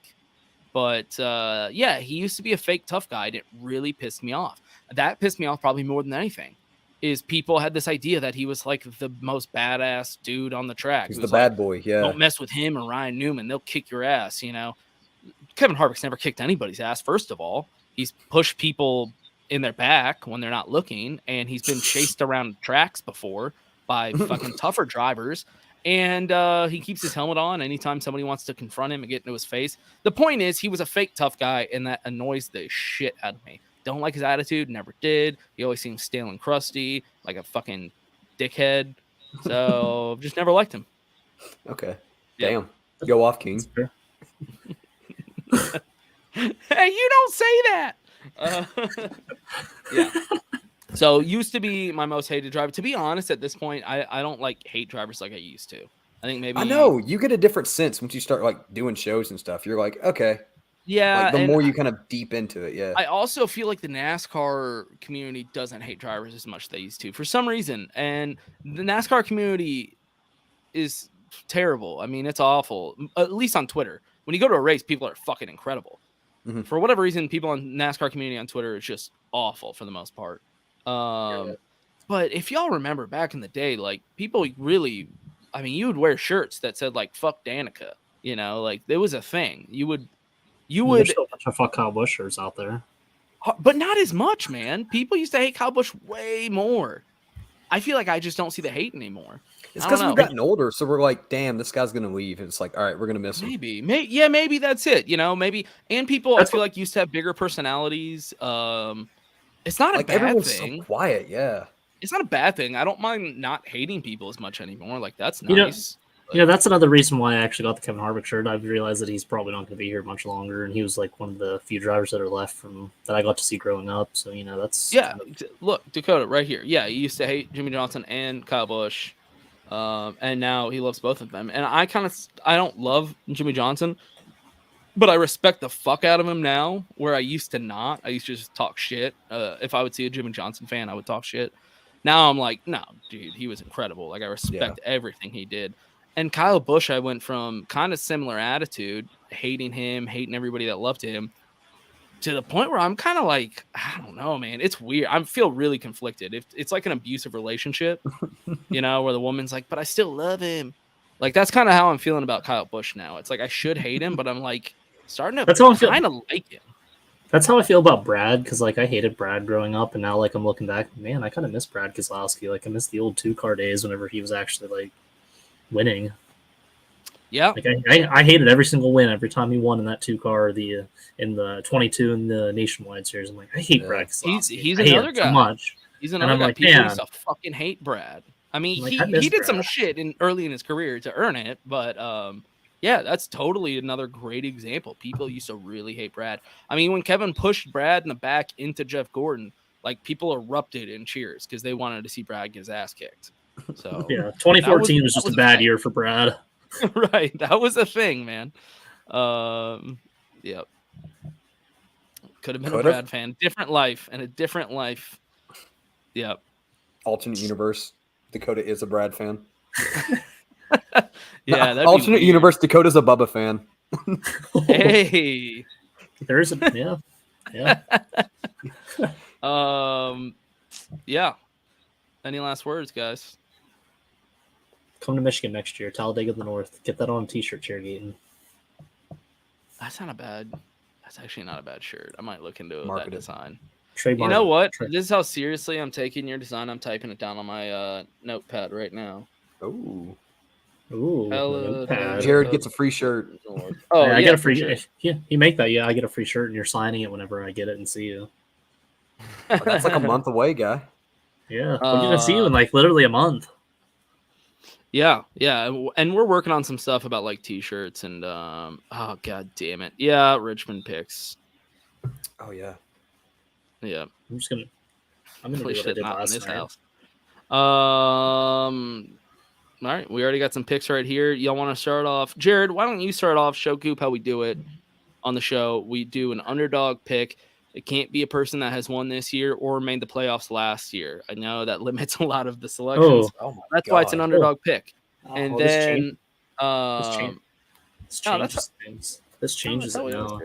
But yeah, he used to be a fake tough guy. And it really pissed me off. That pissed me off probably more than anything. Is people had this idea that he was like the most badass dude on the track. He's the bad boy, yeah. Don't mess with him or Ryan Newman. They'll kick your ass, you know. Kevin Harvick's never kicked anybody's ass, first of all. He's pushed people in their back when they're not looking, and he's been chased around tracks before by fucking tougher drivers. And he keeps his helmet on anytime somebody wants to confront him and get into his face. The point is, he was a fake tough guy, and that annoys the shit out of me. Don't like his attitude, never did. He always seems stale and crusty, like a fucking dickhead. So just never liked him. Okay. Damn. Go off, King. Hey, you don't say that. Yeah. So used to be my most hated driver. To be honest, at this point, I don't like hate drivers like I used to. I think maybe I know you get a different sense once you start like doing shows and stuff. You're like, okay, yeah. Like the more you kind of deep into it, yeah. I also feel like the NASCAR community doesn't hate drivers as much as they used to for some reason, and the NASCAR community is terrible. I mean, it's awful. At least on Twitter, when you go to a race, people are fucking incredible. Mhm. For whatever reason, people on NASCAR community on Twitter is just awful for the most part. But if y'all remember back in the day, like people really, I mean, you would wear shirts that said like "fuck Danica," you know, like there was a thing. There's still a bunch of fuck Kyle Busch shirts out there, but not as much, man. People used to hate Kyle Busch way more. I feel like I just don't see the hate anymore. It's because we've gotten older, so we're like, damn, this guy's gonna leave, and it's like, all right, we're gonna miss him. Maybe that's it. You know, maybe. And people, I feel like used to have bigger personalities. It's not a bad everyone's thing. So quiet, yeah. It's not a bad thing. I don't mind not hating people as much anymore. Like that's nice. That's another reason why I actually got the Kevin Harvick shirt. I've realized that he's probably not going to be here much longer, and he was like one of the few drivers that are left from that I got to see growing up. So that's Look, Dakota, right here. Yeah, he used to hate Jimmy Johnson and Kyle Busch, and now he loves both of them. And I don't love Jimmy Johnson, but I respect the fuck out of him now. Where I used to not. I used to just talk shit. If I would see a Jimmy Johnson fan, I would talk shit. Now I'm like, no, dude, he was incredible. Like I respect everything he did. And Kyle Busch, I went from kind of similar attitude, hating him, hating everybody that loved him, to the point where I'm kind of like, I don't know, man. It's weird. I feel really conflicted. It's like an abusive relationship, where the woman's like, but I still love him. Like, that's kind of how I'm feeling about Kyle Busch now. It's like, I should hate him, but I'm like starting to kind of like him. That's how I feel about Brad, because like I hated Brad growing up, and now like I'm looking back, man, I kind of miss Brad Keselowski. Like I miss the old 2-car days whenever he was actually like winning. Yeah, like I hated every single win every time he won in that 2-car, in the 22 in the Nationwide Series. I'm like, I hate Brad Keselowski. He's another guy. So much. He's another guy. Like, people used to fucking hate Brad. I mean, he did Brad. Some shit early in his career to earn it, but yeah, that's totally another great example. People used to really hate Brad. I mean, when Kevin pushed Brad in the back into Jeff Gordon, like people erupted in cheers because they wanted to see Brad get his ass kicked. So yeah, 2014 was just a bad year for Brad. Right, that was a thing, man. Yep. Could have been a Brad fan. Different life and a different life. Yep. Alternate universe. Dakota is a Brad fan. Yeah. No, alternate universe. Dakota's a Bubba fan. Hey. There's a yeah. Yeah. Any last words, guys? Come to Michigan next year, Talladega of the North. Get that on a t-shirt, Chairgatin. That's actually not a bad shirt. I might look into that design. Trademark. You know what? This is how seriously I'm taking your design. I'm typing it down on my notepad right now. Ooh. Jared gets a free shirt. Oh, yeah, I get a free shirt. Yeah, you make that. Yeah, I get a free shirt, and you're signing it whenever I get it and see you. Oh, that's like a month away, guy. Yeah, we're gonna see you in like literally a month. Yeah, and we're working on some stuff about like t-shirts and oh god damn it, yeah, Richmond picks. Oh yeah. I'm gonna do what I did last night. House. All right, we already got some picks right here. Y'all want to start off? Jared, why don't you start off? Show Coop how we do it on the show. We do an underdog pick. It can't be a person that has won this year or made the playoffs last year. I know that limits a lot of the selections. That's why it's an underdog pick. And then this changes things. This changes it now.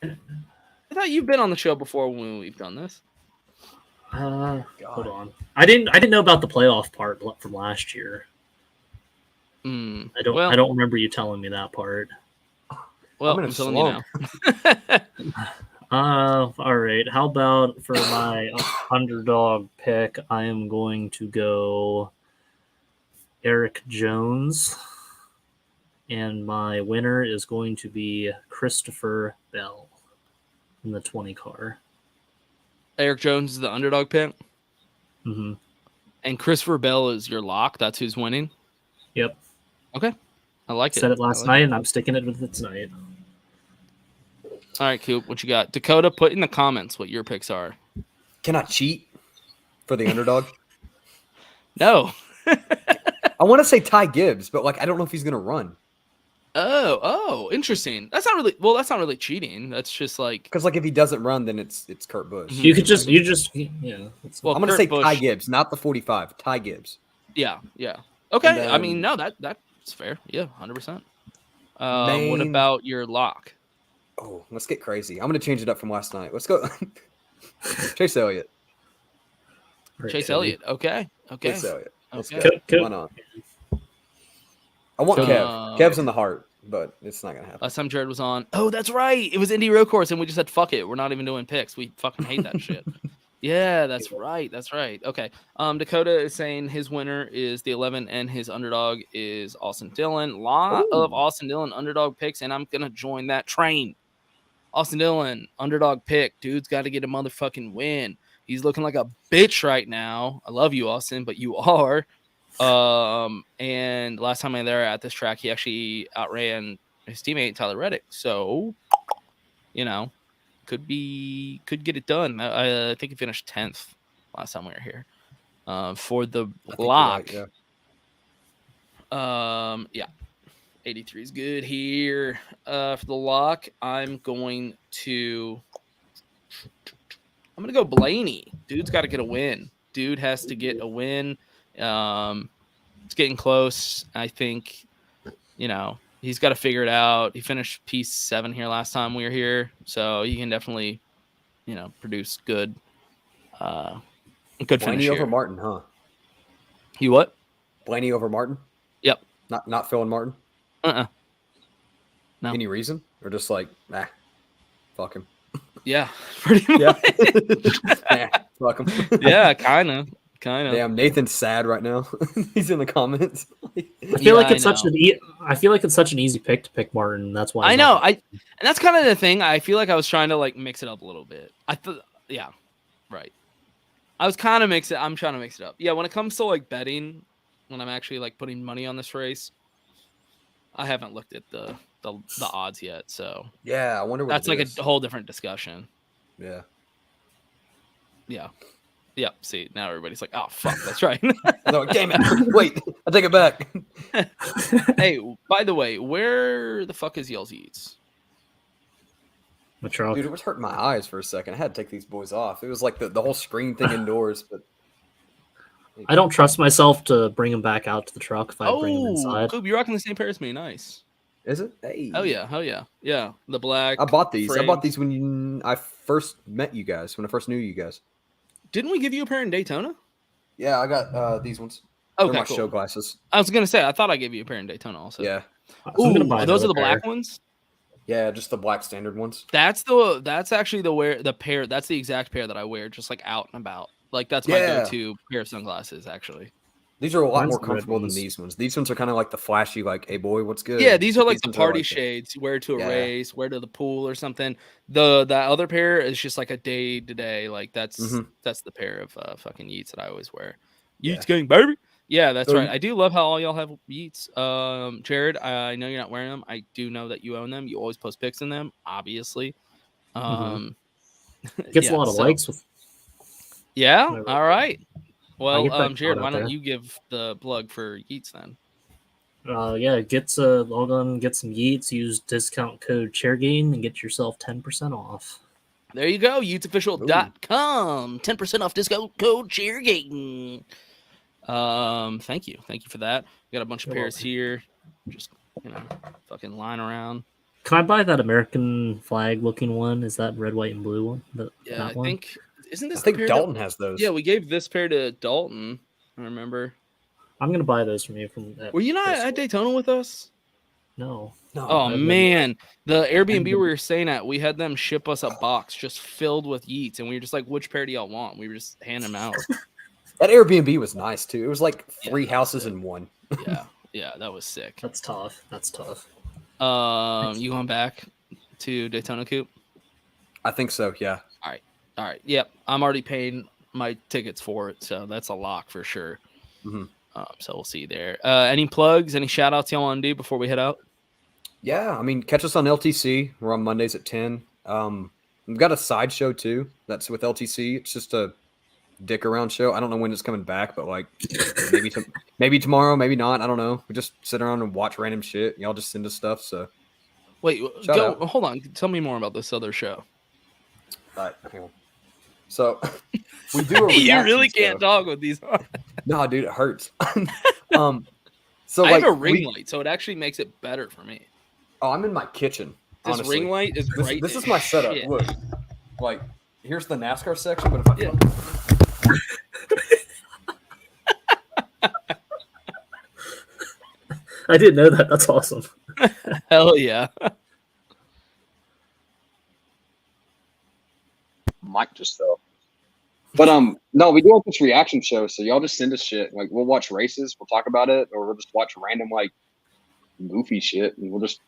I thought you've been on the show before when we've done this. Hold on. I didn't know about the playoff part from last year. I don't remember you telling me that part. Well, I'm telling you now. All right. How about for my underdog pick, I am going to go Eric Jones, and my winner is going to be Christopher Bell in the 20 car. Eric Jones is the underdog pick. Mm-hmm. And Christopher Bell is your lock. That's who's winning. Yep. Okay. I like it. Said it last night, and I'm sticking it with it tonight. All right, Coop, what you got? Dakota, put in the comments what your picks are. Can I cheat for the underdog? No. I want to say Ty Gibbs, but like I don't know if he's gonna run. Oh, interesting. That's not really cheating. That's just like Because like if he doesn't run, then it's Kurt Busch. You just well, I'm gonna Kurt say Busch, Ty Gibbs, not the 45. Ty Gibbs. Yeah. Okay. Then, I mean, no, that's fair. Yeah, 100%. What name- about your lock? Oh, let's get crazy. I'm gonna change it up from last night. Let's go. Chase Elliott. Chase Elliott. Okay. Chase Elliott. Let's Okay. go. Why not? I want Kev. Kev's in the heart, but it's not gonna happen. Last time Jared was on. Oh, that's right. It was Indy Road Course, and we just said fuck it. We're not even doing picks. We fucking hate that shit. Yeah, that's right. That's right. Okay. Dakota is saying his winner is the 11 and his underdog is Austin Dillon. Lot of Austin Dillon underdog picks, and I'm gonna join that train. Austin Dillon, underdog pick. Dude's got to get a motherfucking win. He's looking like a bitch right now. I love you, Austin, but you are. And last time I was there at this track, he actually outran his teammate Tyler Reddick. So, could get it done. I think he finished 10th last time we were here. For the lock. Right, yeah. 83 is good here. For the lock, I'm going to go Blaney. Dude's got to get a win. Dude has to get a win. It's getting close. I think, he's got to figure it out. He finished P7 here last time we were here, so he can definitely, produce good finish Blaney here. over Martin, huh? You what? Blaney over Martin? Yep. Not Phil and Martin? No. Any reason? Or just like, fuck him. Yeah, pretty much. Fuck him. Yeah, kind of. Damn, Nathan's sad right now. He's in the comments. I feel like it's such an easy pick to pick Martin. That's why I know. And that's kind of the thing. I feel like I was trying to like mix it up a little bit. Yeah, right. I was kind of I'm trying to mix it up. Yeah, when it comes to like betting, when I'm actually like putting money on this race, I haven't looked at the odds yet. So yeah, I wonder what that's like a whole different discussion. Yeah. Yep. See, now everybody's like, "Oh fuck, that's right." No, damn it! Wait, I take it back. Hey, by the way, where the fuck is Yells Eats? Dude, it was hurting my eyes for a second. I had to take these boys off. It was like the whole screen thing indoors, but I don't trust myself to bring them back out to the truck if I bring them inside. Coop, you're rocking the same pair as me. Nice. Is it? Hey. Oh yeah. Yeah, the black. I bought these. frames. I bought these when I first met you guys. When I first knew you guys. Didn't we give you a pair in Daytona? Yeah, I got these ones. Okay, They're my cool. show glasses. I was gonna say I thought I gave you a pair in Daytona also. Yeah. Ooh, those are the black ones. Yeah, just the black standard ones. That's actually the pair. That's the exact pair that I wear, just like out and about. Like that's my go-to pair of sunglasses. Actually, these are a lot more comfortable than these ones. These ones are kind of like the flashy, like, "Hey boy, what's good?" Yeah, these are like the party like shades. You wear to a race, wear to the pool or something. That other pair is just like a day to day. Like that's the pair of fucking Yeats that I always wear. Yeats gang, baby. Yeah, that's right. I do love how all y'all have Yeats. Jared, I know you're not wearing them. I do know that you own them. You always post pics in them, obviously. Gets a lot of likes with. Yeah. All right. Well, Jared, why don't you give the plug for Yeats then? Log on, get some Yeats. Use discount code Chairgatin and get yourself 10% off. There you go. YeatsOfficial.com. 10% off discount code Chairgatin. Thank you for that. We got a bunch of pairs here, just fucking lying around. Can I buy that American flag looking one? Is that red, white, and blue one? I think isn't this? I think Dalton has those. Yeah, we gave this pair to Dalton. I remember. I'm gonna buy those from you. Were you not at Daytona with us? No. Oh man, the Airbnb we were staying at, we had them ship us a box just filled with Yeats, and we were just like, "Which pair do y'all want?" We were just handing them out. That Airbnb was nice too. It was like 3 houses in one. Yeah, that was sick. That's tough. You going back to Daytona, Coop? I think so. Yeah. All right. Yep. I'm already paying my tickets for it, so that's a lock for sure. So we'll see there. Any plugs, any shout outs y'all want to do before we head out? Yeah, I mean, catch us on LTC. We're on Mondays at 10. We've got a side show too. That's with LTC. It's just a dick around show. I don't know when it's coming back, but like maybe tomorrow, maybe not. I don't know. We just sit around and watch random shit. Y'all just send us stuff. So wait, hold on. Tell me more about this other show. All right, hang on. So we do a you really show. can't talk with these. No, dude, it hurts. So I have a ring light, so it actually makes it better for me. Oh, I'm in my kitchen. This honestly. ring light is bright. This is my setup. Shit. Look, like here's the NASCAR section, but if I I didn't know that. That's awesome. Hell yeah. Mike just fell. But no, we do like this reaction show, so y'all just send us shit. Like we'll watch races, we'll talk about it, or we'll just watch random like goofy shit, and we'll just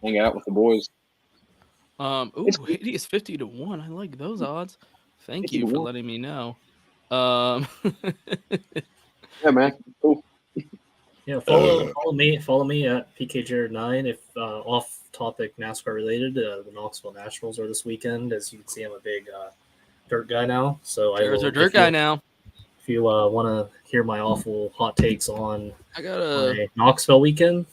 hang out with the boys. It is 50-1. I like those odds. Thank you for letting me know. Yeah, man. Cool. Yeah, follow me at PKJared9 if off-topic NASCAR related. The Knoxville Nationals are this weekend. As you can see, I'm a big dirt guy now. So There's our dirt guy now. If you want to hear my awful hot takes on my Knoxville weekend,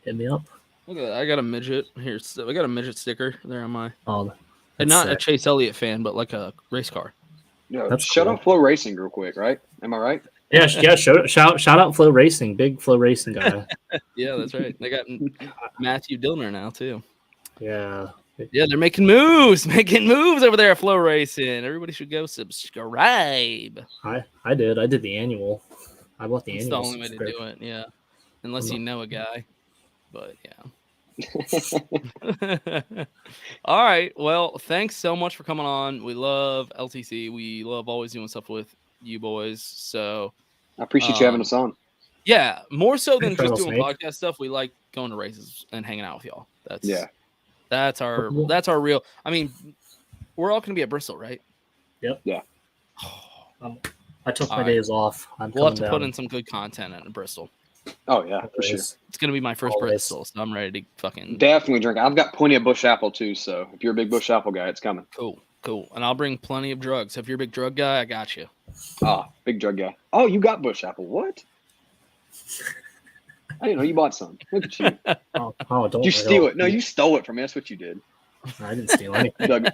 hit me up. Look at that. I got a midget here. I got a midget sticker there on my. Oh, and not sick. a Chase Elliott fan, but like a race car. Yeah, That's shut cool. up, Flow Racing, real quick, right? Am I right? Yeah. Shout out Flow Racing, big Flow Racing guy. Yeah, that's right. They got Matthew Dillner now too. Yeah. Yeah, they're making moves over there at Flow Racing. Everybody should go subscribe. I did. I did the annual. I bought the That's annual. the only way to do it. Yeah, unless you know a guy. But yeah. All right. Well, thanks so much for coming on. We love LTC. We love always doing stuff with you boys. So I appreciate you having us on. Yeah, more so than just doing Rattlesnake. podcast stuff. We like going to races and hanging out with y'all. That's our real. I mean, we're all going to be at Bristol, right? Yep. Yeah. I took my All right. days off. We'll have to put in some good content in Bristol. Oh yeah, for sure. It's going to be my first Always. Bristol, so I'm ready to fucking Definitely drink. I've got plenty of Bush Apple too, so if you're a big Bush Apple guy, it's coming. cool. And I'll bring plenty of drugs. So if you're a big drug guy, I got you. Ah, big drug guy. Oh, you got Bush Apple. What? I didn't know you bought some. Look at you. Don't Did you steal it? No, you stole it from me. That's what you did. I didn't steal anything. Doug,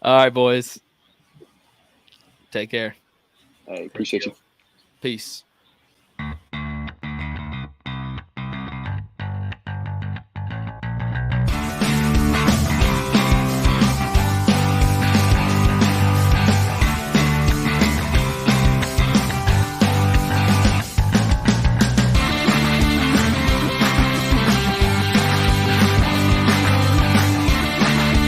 All right, boys. Take care. hey, appreciate you. Peace.